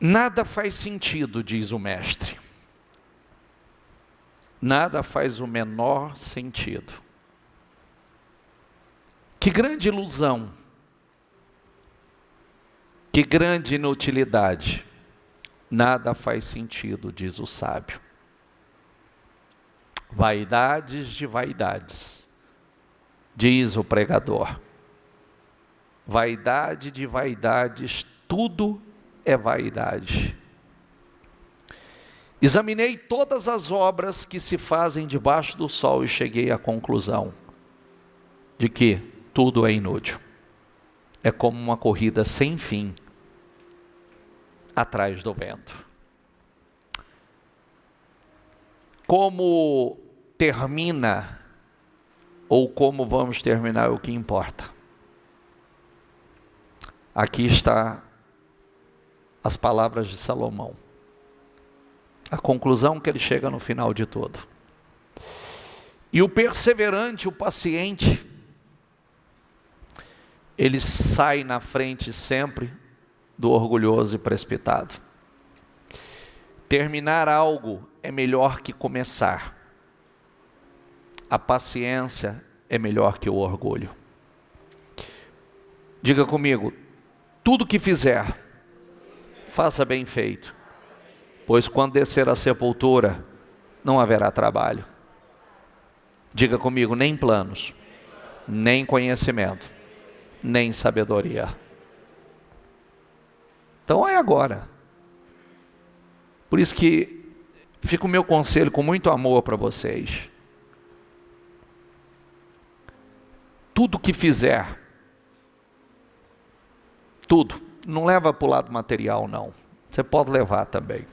Nada faz sentido, diz o mestre. Nada faz o menor sentido. Que grande ilusão. Que grande inutilidade. Nada faz sentido, diz o sábio. Vaidades de vaidades, diz o pregador. Vaidade de vaidades, tudo é vaidade. Examinei todas as obras que se fazem debaixo do sol e cheguei à conclusão de que tudo é inútil. É como uma corrida sem fim atrás do vento. Como termina, ou como vamos terminar, é o que importa. Aqui está as palavras de Salomão. A conclusão que ele chega no final de tudo. E o perseverante, o paciente, ele sai na frente sempre do orgulhoso e precipitado. Terminar algo é melhor que começar. A paciência é melhor que o orgulho. Diga comigo: tudo que fizer, faça bem feito, pois quando descer a sepultura, não haverá trabalho. Diga comigo: nem planos, nem conhecimento, nem sabedoria. Então é agora. Por isso que fica o meu conselho com muito amor para vocês. Tudo que fizer, tudo, não leva para o lado material não. Você pode levar também.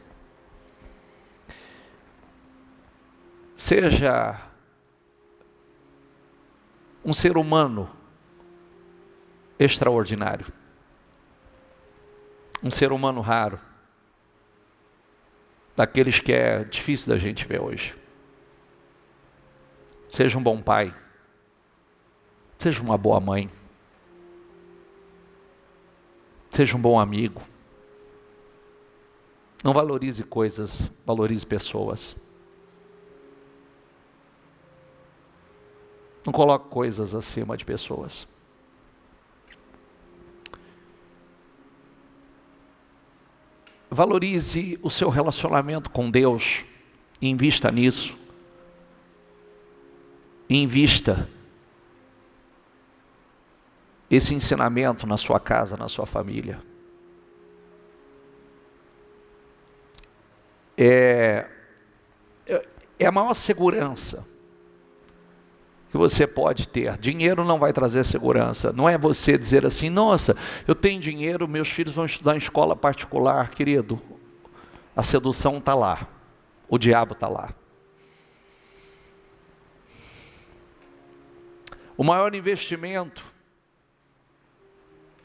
Seja um ser humano extraordinário. Um ser humano raro. Daqueles que é difícil da gente ver hoje. Seja um bom pai. Seja uma boa mãe. Seja um bom amigo. Não valorize coisas, valorize pessoas. Não coloque coisas acima de pessoas. Valorize o seu relacionamento com Deus. Invista nisso. Invista esse ensinamento na sua casa, na sua família. É a maior segurança que você pode ter. Dinheiro não vai trazer segurança. Não é você dizer assim: nossa, eu tenho dinheiro, meus filhos vão estudar em escola particular. Querido, a sedução está lá. O diabo está lá. O maior investimento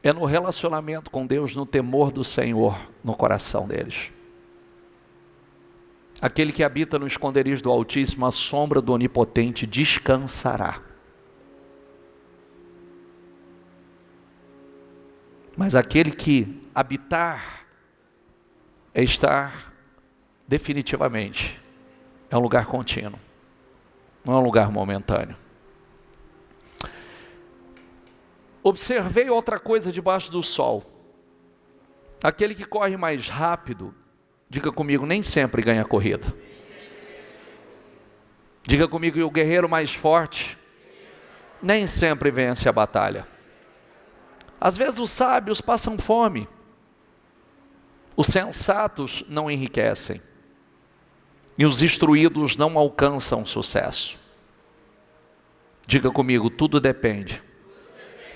é no relacionamento com Deus, no temor do Senhor, no coração deles. Aquele que habita no esconderijo do Altíssimo, a sombra do Onipotente descansará. Mas aquele que habitar é estar definitivamente, é um lugar contínuo, não é um lugar momentâneo. Observei outra coisa debaixo do sol. Aquele que corre mais rápido, diga comigo, nem sempre ganha a corrida. Diga comigo, e o guerreiro mais forte nem sempre vence a batalha. Às vezes os sábios passam fome. Os sensatos não enriquecem. E os instruídos não alcançam sucesso. Diga comigo, tudo depende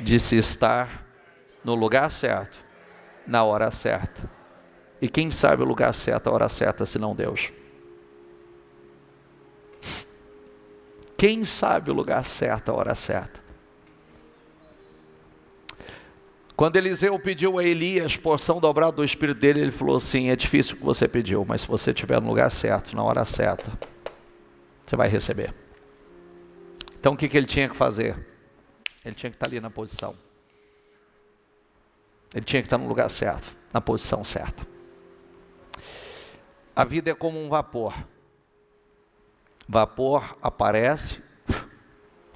de se estar no lugar certo, na hora certa. E quem sabe o lugar certo, a hora certa, senão Deus? Quem sabe o lugar certo, a hora certa? Quando Eliseu pediu a Elias porção dobrada do espírito dele, ele falou assim: é difícil o que você pediu, mas se você estiver no lugar certo, na hora certa, você vai receber. Então o que ele tinha que fazer? Ele tinha que estar ali na posição. Ele tinha que estar no lugar certo, na posição certa. A vida é como um vapor. Vapor aparece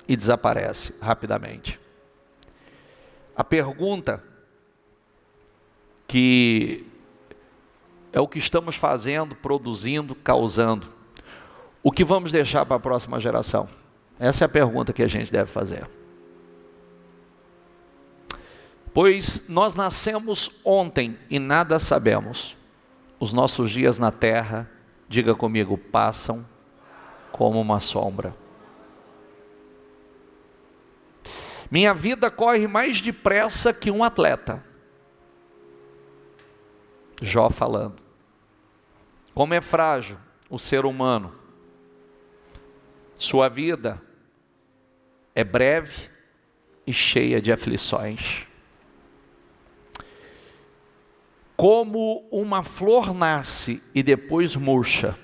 e desaparece rapidamente. A pergunta que é o que estamos fazendo, produzindo, causando. O que vamos deixar para a próxima geração? Essa é a pergunta que a gente deve fazer. Pois nós nascemos ontem e nada sabemos. Os nossos dias na terra, diga comigo, passam como uma sombra. Minha vida corre mais depressa que um atleta. Jó falando. Como é frágil o ser humano. Sua vida é breve e cheia de aflições. Como uma flor nasce e depois murcha,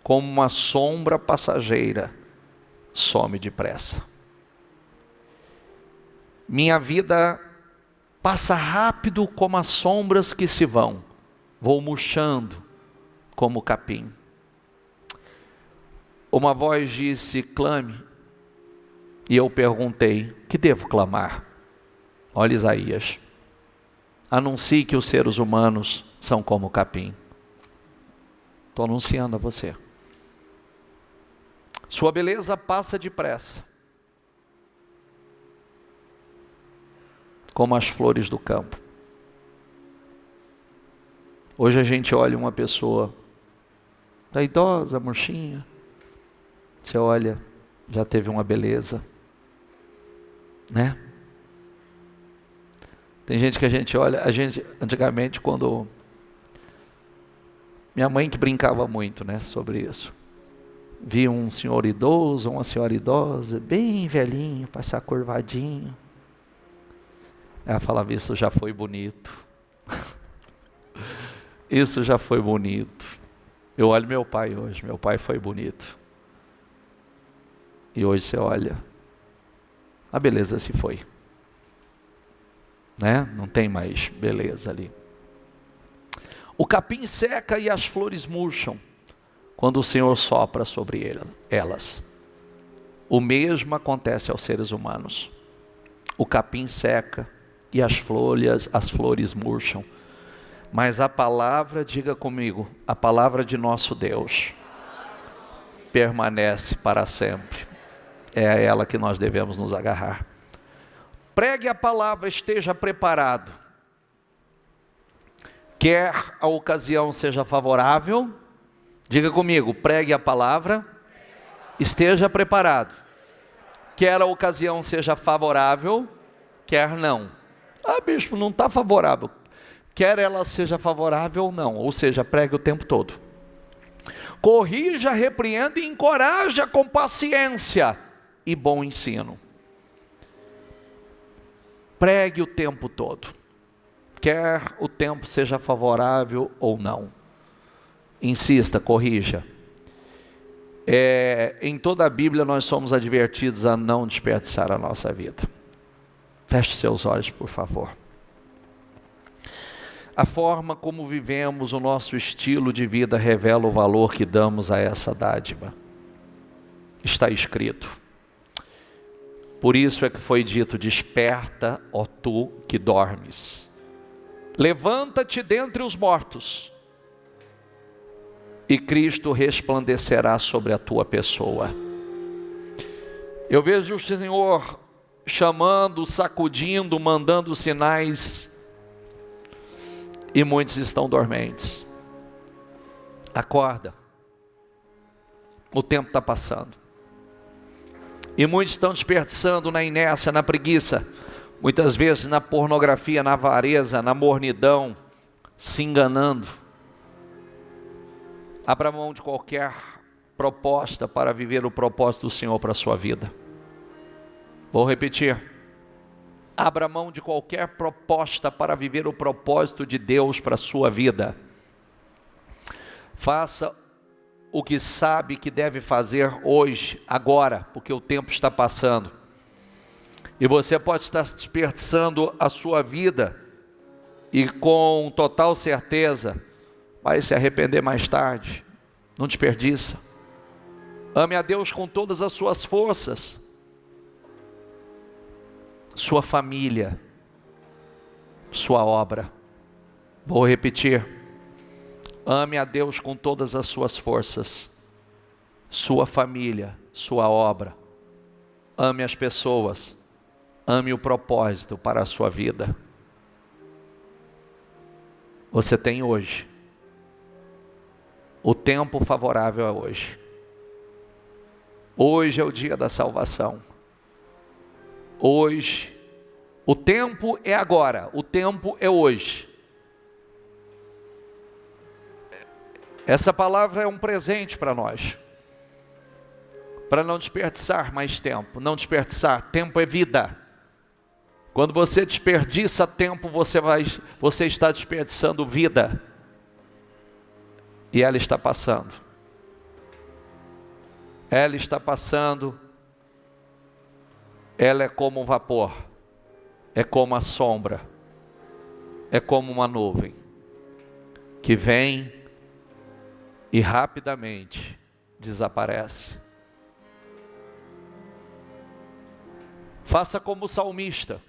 como uma sombra passageira, some depressa. Minha vida Passa rápido como as sombras que se vão. Vou murchando como o capim. Uma voz disse: clame. E eu perguntei: que devo clamar? Olha Isaías. Anuncie que os seres humanos são como o capim. Estou anunciando a você. Sua beleza passa depressa, como as flores do campo. Hoje a gente olha uma pessoa, tá idosa, murchinha. Você olha, já teve uma beleza, né? Tem gente que a gente olha, antigamente quando... Minha mãe que brincava muito, né, sobre isso. Via um senhor idoso, uma senhora idosa, bem velhinho, passar curvadinho. Ela falava: isso já foi bonito. Isso já foi bonito. Eu olho meu pai hoje, meu pai foi bonito. E hoje você olha, a beleza se foi. Né? Não tem mais beleza ali. O capim seca e as flores murcham quando o Senhor sopra sobre elas. O mesmo acontece aos seres humanos. O capim seca e as flores murcham. Mas a palavra, diga comigo, a palavra de nosso Deus permanece para sempre. É a ela que nós devemos nos agarrar. Pregue a palavra, esteja preparado. Quer a ocasião seja favorável, diga comigo, pregue a palavra, esteja preparado. Quer a ocasião seja favorável, quer não. Ah, bispo, não está favorável. Quer ela seja favorável ou não, ou seja, pregue o tempo todo. Corrija, repreenda e encoraja com paciência e bom ensino. Pregue o tempo todo. Quer o tempo seja favorável ou não. Insista, corrija. Em toda a Bíblia nós somos advertidos a não desperdiçar a nossa vida. Feche seus olhos, por favor. A forma como vivemos, o nosso estilo de vida revela o valor que damos a essa dádiva. Está escrito. Por isso é que foi dito: desperta, ó tu que dormes. Levanta-te dentre os mortos, e Cristo resplandecerá sobre a tua pessoa. Eu vejo o Senhor chamando, sacudindo, mandando sinais, e muitos estão dormentes. Acorda, o tempo está passando. E muitos estão desperdiçando na inércia, na preguiça, muitas vezes na pornografia, na avareza, na mornidão, se enganando. Abra mão de qualquer proposta para viver o propósito do Senhor para a sua vida. Vou repetir. Abra mão de qualquer proposta para viver o propósito de Deus para a sua vida. Faça o que sabe que deve fazer hoje, agora, porque o tempo está passando. E você pode estar desperdiçando a sua vida e com total certeza vai se arrepender mais tarde. Não desperdiça. Ame a Deus com todas as suas forças. Sua família, sua obra. Vou repetir. Ame a Deus com todas as suas forças. Sua família, sua obra. Ame as pessoas. Ame o propósito para a sua vida. Você tem hoje. O tempo favorável é hoje. Hoje é o dia da salvação. Hoje. O tempo é agora. O tempo é hoje. Essa palavra é um presente para nós. Para não desperdiçar mais tempo. Não desperdiçar. Tempo é vida. Quando você desperdiça tempo, você está desperdiçando vida. E ela está passando. Ela está passando. Ela é como um vapor. É como a sombra. é como uma nuvem que vem e rapidamente desaparece. Faça como o salmista.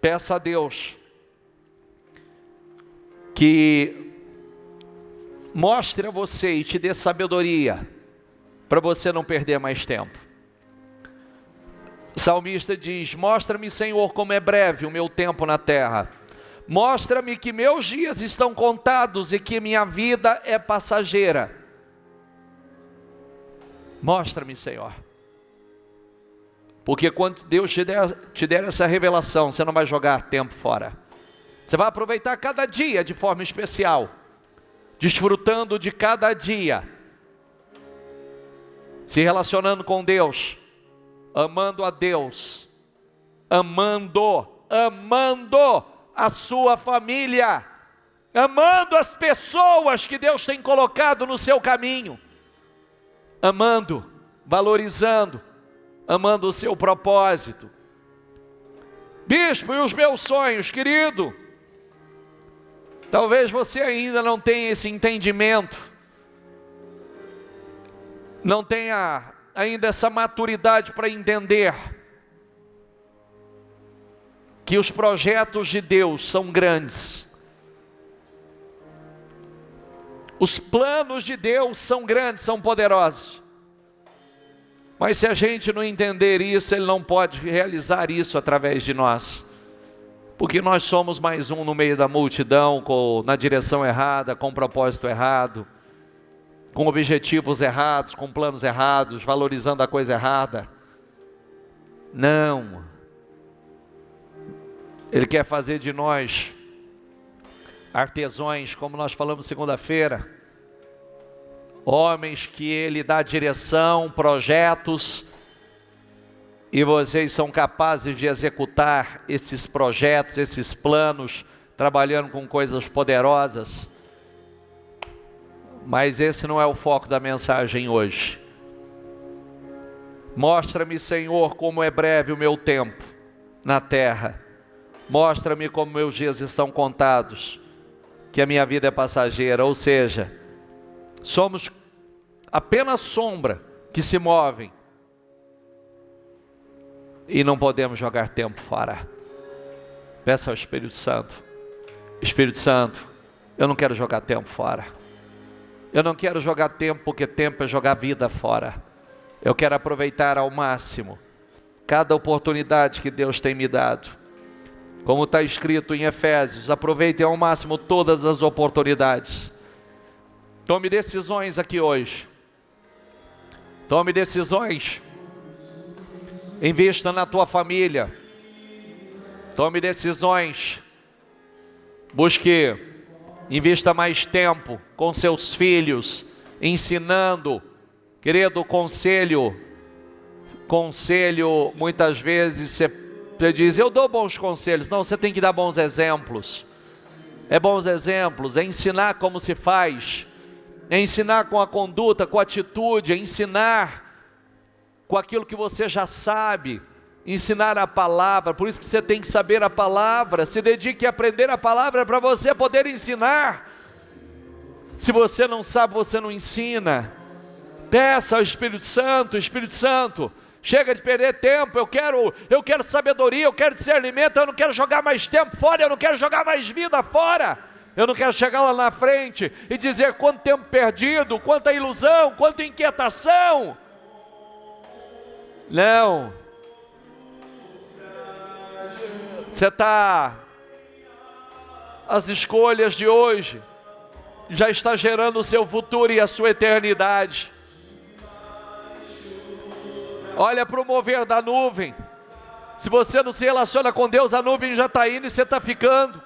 Peça a Deus que mostre a você e te dê sabedoria para você não perder mais tempo. O salmista diz: mostra-me, Senhor, como é breve o meu tempo na terra. Mostra-me que meus dias estão contados e que minha vida é passageira. Mostra-me, Senhor. Porque quando Deus te der essa revelação, você não vai jogar tempo fora. Você vai aproveitar cada dia de forma especial, desfrutando de cada dia, se relacionando com Deus, amando a Deus, amando a sua família, amando as pessoas que Deus tem colocado no seu caminho, amando, valorizando, amando o seu propósito. Bispo, e os meus sonhos, querido? Talvez você ainda não tenha esse entendimento, não tenha ainda essa maturidade para entender que os projetos de Deus são grandes. Os planos de Deus são grandes, são poderosos. Mas se a gente não entender isso, Ele não pode realizar isso através de nós. Porque nós somos mais um no meio da multidão, na direção errada, com propósito errado, com objetivos errados, com planos errados, valorizando a coisa errada. Não. Ele quer fazer de nós artesãos, como nós falamos segunda-feira, homens que Ele dá direção, projetos, e vocês são capazes de executar esses projetos, esses planos, trabalhando com coisas poderosas. Mas esse não é o foco da mensagem hoje. Mostra-me, Senhor, como é breve o meu tempo na terra. Mostra-me como meus dias estão contados, que a minha vida é passageira. Ou seja, somos apenas sombra que se movem e não podemos jogar tempo fora. Peça ao Espírito Santo: Espírito Santo, eu não quero jogar tempo fora. Eu não quero jogar tempo, porque tempo é jogar vida fora. Eu quero aproveitar ao máximo cada oportunidade que Deus tem me dado. Como está escrito em Efésios, aproveitem ao máximo todas as oportunidades. Tome decisões aqui hoje. Tome decisões. Invista na tua família. Tome decisões. Invista mais tempo com seus filhos, ensinando. Querido, conselho, muitas vezes você diz: eu dou bons conselhos. Não, você tem que dar bons exemplos. É bons exemplos, é ensinar como se faz, é ensinar com a conduta, com a atitude, é ensinar com aquilo que você já sabe, ensinar a palavra. Por isso que você tem que saber a palavra. Se dedique a aprender a palavra para você poder ensinar. Se você não sabe, você não ensina. Peça ao Espírito Santo: Espírito Santo, chega de perder tempo, eu quero sabedoria, eu quero discernimento, eu não quero jogar mais tempo fora, eu não quero jogar mais vida fora. Eu não quero chegar lá na frente e dizer quanto tempo perdido, quanta ilusão, quanta inquietação. Não. As escolhas de hoje já está gerando o seu futuro e a sua eternidade. Olha para o mover da nuvem. Se você não se relaciona com Deus, a nuvem já está indo e você está ficando.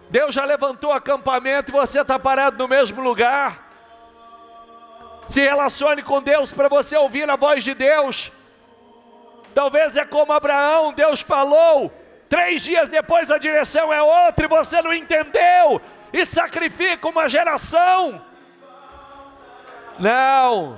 Deus já levantou acampamento e você está parado no mesmo lugar. Se relacione com Deus para você ouvir a voz de Deus. Talvez é como Abraão, Deus falou, 3 dias depois a direção é outra e você não entendeu, e sacrifica uma geração. Não,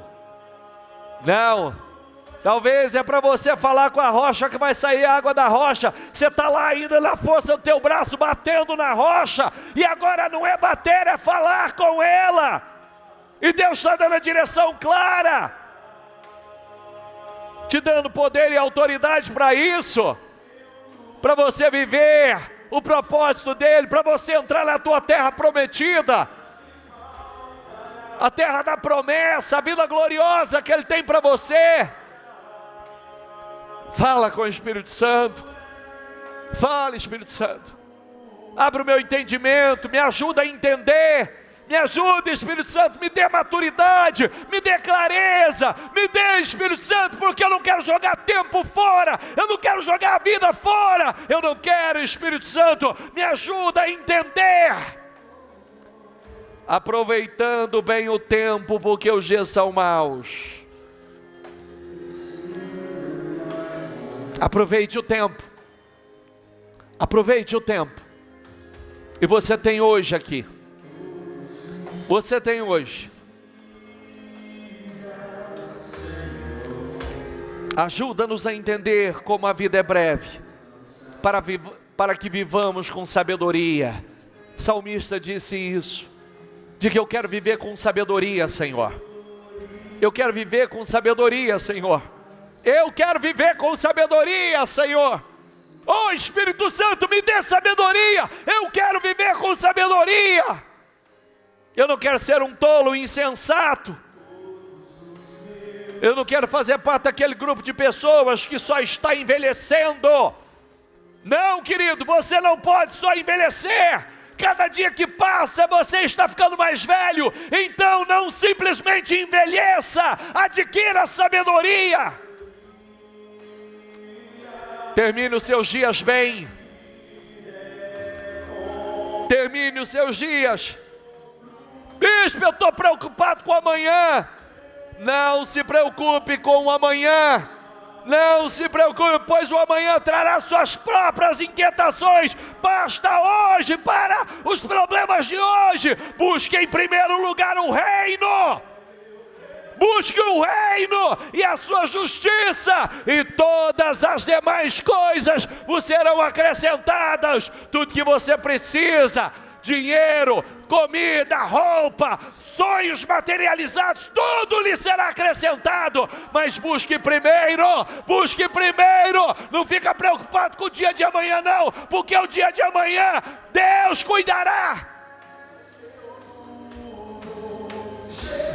Talvez é para você falar com a rocha que vai sair água da rocha. Você está lá ainda na força do teu braço batendo na rocha. E agora não é bater, é falar com ela. E Deus está dando a direção clara. Te dando poder e autoridade para isso. Para você viver o propósito dele. Para você entrar na tua terra prometida. A terra da promessa, a vida gloriosa que ele tem para você. Fala com o Espírito Santo. Fala, Espírito Santo. Abre o meu entendimento, me ajuda a entender. Me ajuda, Espírito Santo, me dê maturidade, me dê clareza, me dê, Espírito Santo, porque eu não quero jogar tempo fora, eu não quero jogar a vida fora, eu não quero, Espírito Santo, me ajuda a entender. Aproveitando bem o tempo, porque os dias são maus. Aproveite o tempo. Aproveite o tempo. E você tem hoje aqui. Você tem hoje. Ajuda-nos a entender como a vida é breve, para que vivamos com sabedoria. O salmista disse isso. De que eu quero viver com sabedoria, Senhor. Eu quero viver com sabedoria, Senhor. Eu quero viver com sabedoria, Senhor. Oh, Espírito Santo, me dê sabedoria. Eu quero viver com sabedoria. Eu não quero ser um tolo insensato. Eu não quero fazer parte daquele grupo de pessoas que só está envelhecendo. Não, querido, você não pode só envelhecer. Cada dia que passa você está ficando mais velho. Então não simplesmente envelheça. Adquira sabedoria. Termine os seus dias bem. Termine os seus dias. Bispo, eu estou preocupado com amanhã. Não se preocupe com o amanhã. Não se preocupe, pois o amanhã trará suas próprias inquietações. Basta hoje para os problemas de hoje. Busque em primeiro lugar o reino. Busque o reino e a sua justiça, e todas as demais coisas vos serão acrescentadas. Tudo que você precisa, dinheiro, comida, roupa, sonhos materializados, tudo lhe será acrescentado. Mas busque primeiro, não fica preocupado com o dia de amanhã não, porque o dia de amanhã Deus cuidará.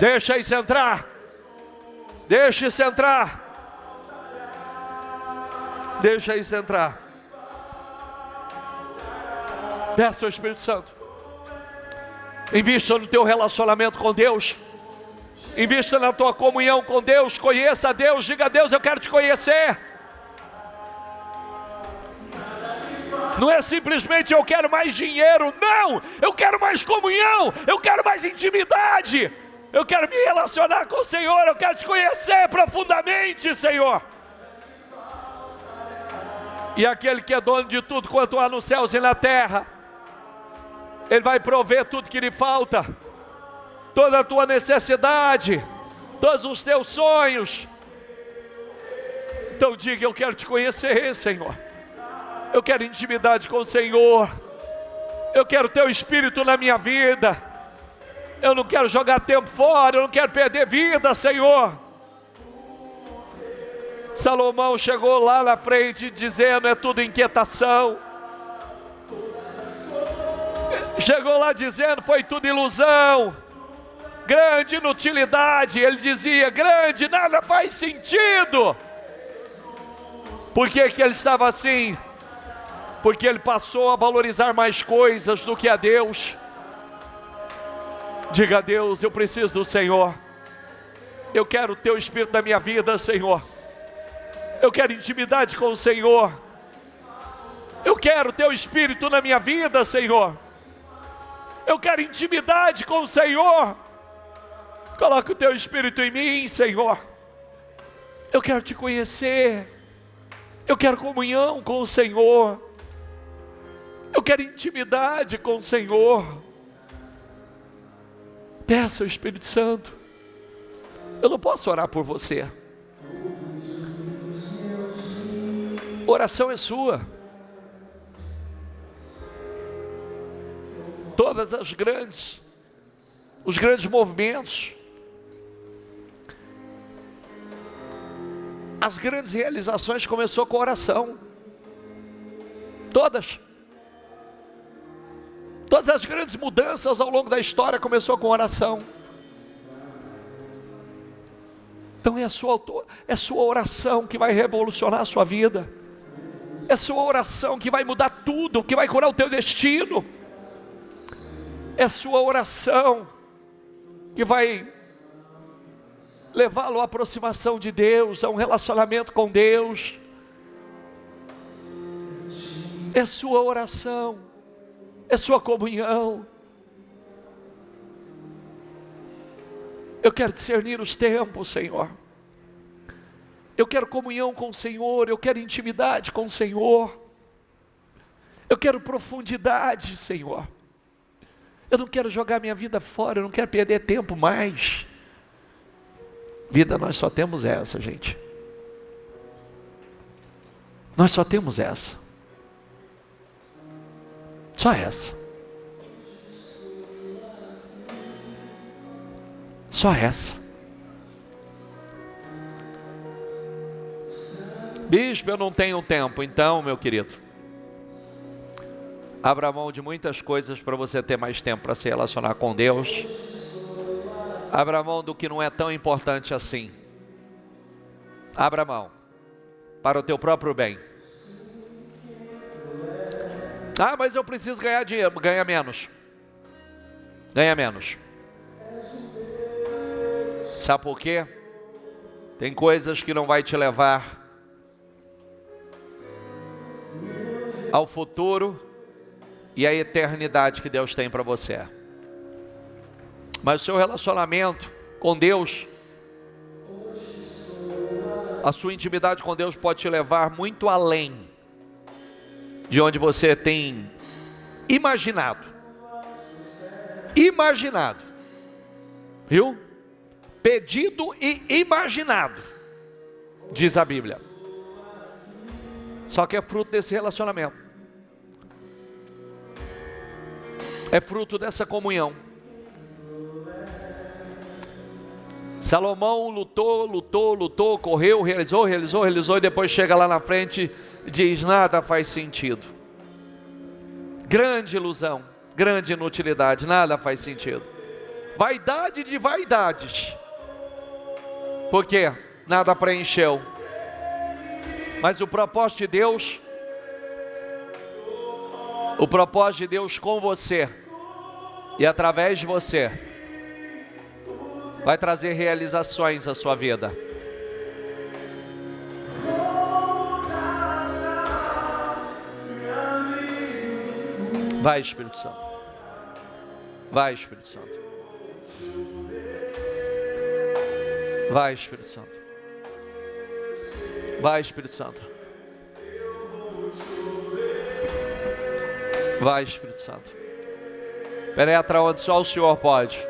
Deixa isso entrar. Deixa isso entrar. Deixa isso entrar. Peça ao Espírito Santo. Invista no teu relacionamento com Deus. Invista na tua comunhão com Deus. Conheça a Deus. Diga a Deus, eu quero te conhecer. Não é simplesmente eu quero mais dinheiro. Não, eu quero mais comunhão. Eu quero mais intimidade. Eu quero me relacionar com o Senhor. Eu quero te conhecer profundamente, Senhor. E aquele que é dono de tudo quanto há nos céus e na terra, Ele vai prover tudo que lhe falta, toda a tua necessidade, todos os teus sonhos. Então diga, eu quero te conhecer, Senhor. Eu quero intimidade com o Senhor. Eu quero teu Espírito na minha vida. Eu não quero jogar tempo fora, eu não quero perder vida, Senhor. Salomão chegou lá na frente dizendo, é tudo inquietação. Chegou lá dizendo, foi tudo ilusão. Grande inutilidade, ele dizia, grande, nada faz sentido. Por que que ele estava assim? Porque ele passou a valorizar mais coisas do que a Deus. Diga a Deus, eu preciso do Senhor. Eu quero o teu Espírito na minha vida, Senhor. Eu quero intimidade com o Senhor. Eu quero o teu Espírito na minha vida, Senhor. Eu quero intimidade com o Senhor. Coloca o teu Espírito em mim, Senhor. Eu quero te conhecer. Eu quero comunhão com o Senhor. Eu quero intimidade com o Senhor. Peça ao Espírito Santo. Eu não posso orar por você. Oração é sua. Todas os grandes movimentos, as grandes realizações começou com oração. Todas as grandes mudanças ao longo da história começou com oração. Então é a sua oração que vai revolucionar a sua vida. É a sua oração que vai mudar tudo, que vai curar o teu destino. É a sua oração que vai levá-lo à aproximação de Deus, a um relacionamento com Deus. É sua oração, é sua comunhão. Eu quero discernir os tempos, Senhor. Eu quero comunhão com o Senhor, eu quero intimidade com o Senhor. Eu quero profundidade, Senhor. Eu não quero jogar minha vida fora, eu não quero perder tempo mais. Vida nós só temos essa, gente. Nós só temos essa. Só essa. Só essa. Bispo, eu não tenho tempo. Então, meu querido, abra mão de muitas coisas para você ter mais tempo para se relacionar com Deus. Abra mão do que não é tão importante assim. Abra mão para o teu próprio bem. Ah, mas eu preciso ganhar dinheiro. Ganha menos. Ganha menos. Sabe por quê? Tem coisas que não vai te levar ao futuro e à eternidade que Deus tem para você. Mas o seu relacionamento com Deus, a sua intimidade com Deus pode te levar muito além de onde você tem imaginado. Imaginado. Viu? Pedido e imaginado, diz a Bíblia. Só que é fruto desse relacionamento. É fruto dessa comunhão. Salomão lutou, correu, realizou, e depois chega lá na frente e diz: nada faz sentido. Grande ilusão, grande inutilidade, nada faz sentido. Vaidade de vaidades. Por quê? Nada preencheu. Mas o propósito de Deus com você e através de você vai trazer realizações à sua vida. Vai, Espírito Santo. Vai, Espírito Santo. Vai, Espírito Santo. Vai, Espírito Santo. Vai, Espírito Santo. Penetra onde só o Senhor pode.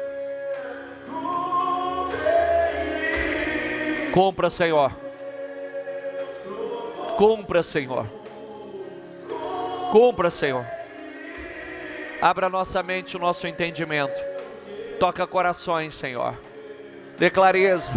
Compra, Senhor. Compra, Senhor. Compra, Senhor. Abra nossa mente, o nosso entendimento. Toca corações, Senhor. Dê clareza.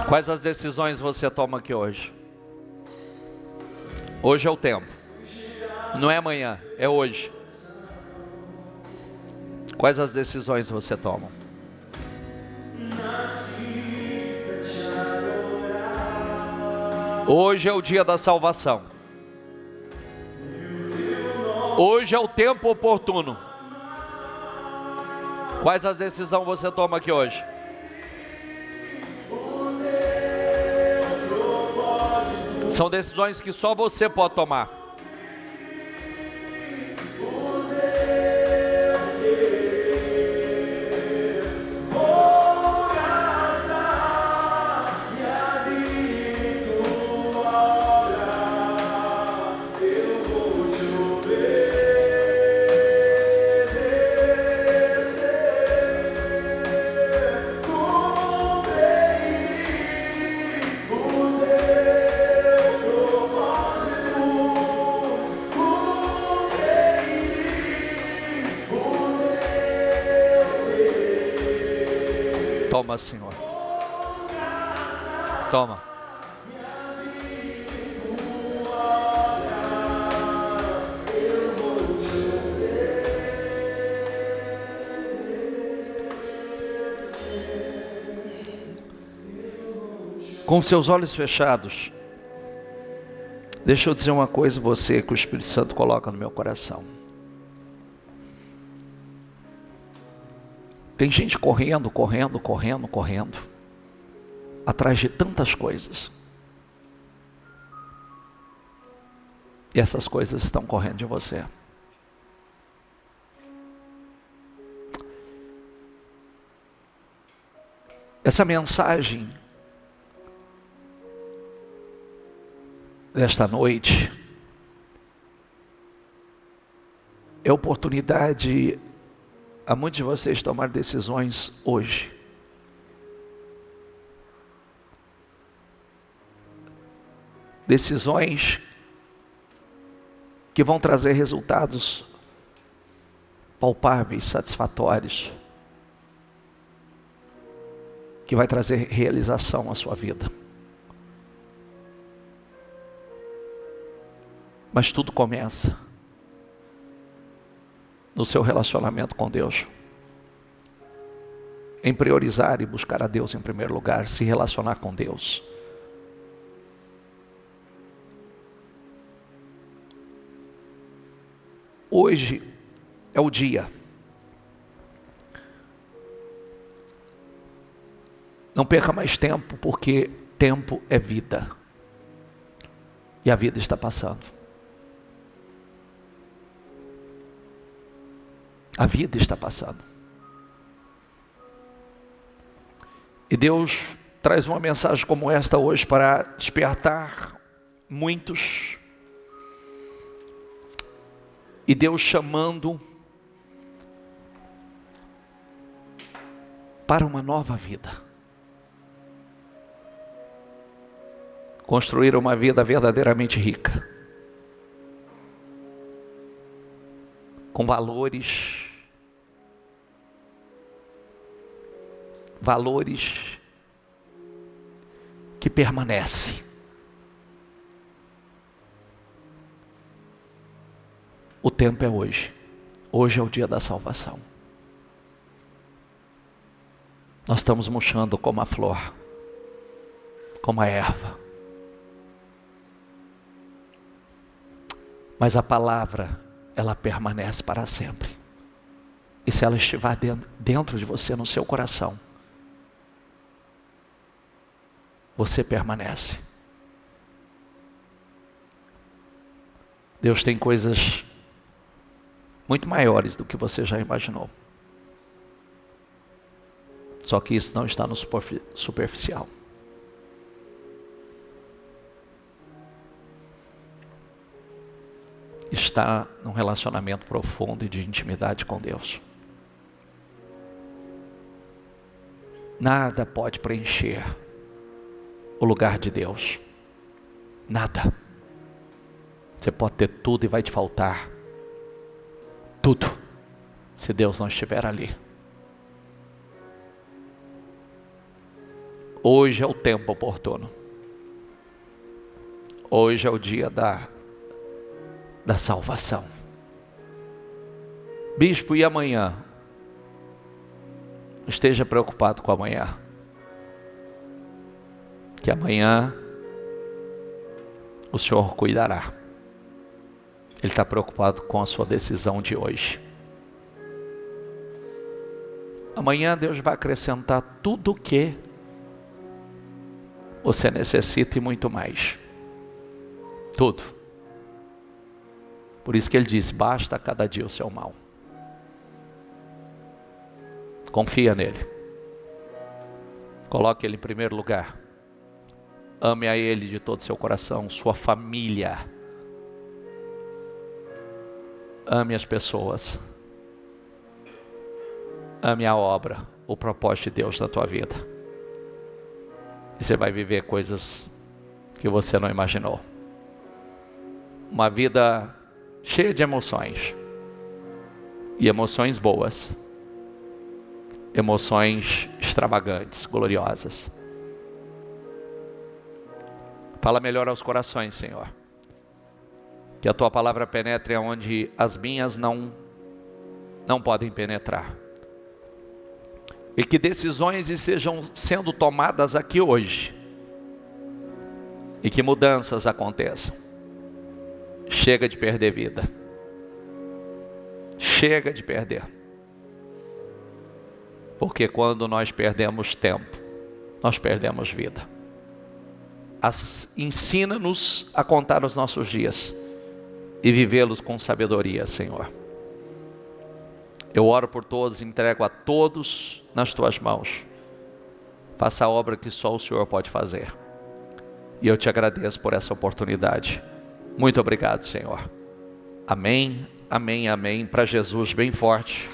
Quais as decisões você toma aqui hoje? Hoje é o tempo. Não é amanhã, é hoje. Quais as decisões você toma? Hoje é o dia da salvação. Hoje é o tempo oportuno. Quais as decisões você toma aqui hoje? São decisões que só você pode tomar. Toma, Senhor. Toma. Com seus olhos fechados, deixa eu dizer uma coisa a você que o Espírito Santo coloca no meu coração. Tem gente correndo, atrás de tantas coisas. E essas coisas estão correndo de você. Essa mensagem desta noite é oportunidade a muitos de vocês tomar decisões hoje. Decisões que vão trazer resultados palpáveis, satisfatórios, que vai trazer realização à sua vida. Mas tudo começa no seu relacionamento com Deus, em priorizar e buscar a Deus em primeiro lugar, se relacionar com Deus. Hoje é o dia. Não perca mais tempo, porque tempo é vida. E a vida está passando. A vida está passando. E Deus traz uma mensagem como esta hoje para despertar muitos. E Deus chamando para uma nova vida. Construir uma vida verdadeiramente rica. Com valores que permanecem. O tempo é hoje. Hoje é o dia da salvação. Nós estamos murchando como a flor, como a erva. Mas a palavra, ela permanece para sempre. E se ela estiver dentro de você, no seu coração, você permanece. Deus tem coisas muito maiores do que você já imaginou. Só que isso não está no superficial. Está num relacionamento profundo e de intimidade com Deus. Nada pode preencher o lugar de Deus. Nada. Você pode ter tudo e vai te faltar tudo, se Deus não estiver ali. Hoje é o tempo oportuno. Hoje é o dia da salvação. Bispo, e amanhã? Não esteja preocupado com amanhã. Que amanhã o Senhor cuidará. Ele está preocupado com a sua decisão de hoje. Amanhã Deus vai acrescentar tudo o que você necessita e muito mais. Tudo. Por isso que ele diz, basta cada dia o seu mal. Confia nele. Coloque ele em primeiro lugar. Ame a ele de todo o seu coração, sua família. Ame as pessoas. Ame a obra, o propósito de Deus na tua vida. E você vai viver coisas que você não imaginou. Uma vida cheia de emoções. E emoções boas. Emoções extravagantes, gloriosas. Fala melhor aos corações, Senhor. Que a tua palavra penetre onde as minhas não podem penetrar. E que decisões estejam sendo tomadas aqui hoje. E que mudanças aconteçam. Chega de perder vida. Chega de perder. Porque quando nós perdemos tempo, nós perdemos vida. Ensina-nos a contar os nossos dias e vivê-los com sabedoria, Senhor. Eu oro por todos, entrego a todos nas tuas mãos. Faça a obra que só o Senhor pode fazer. E eu te agradeço por essa oportunidade. Muito obrigado, Senhor. Amém, amém, amém. Para Jesus bem forte.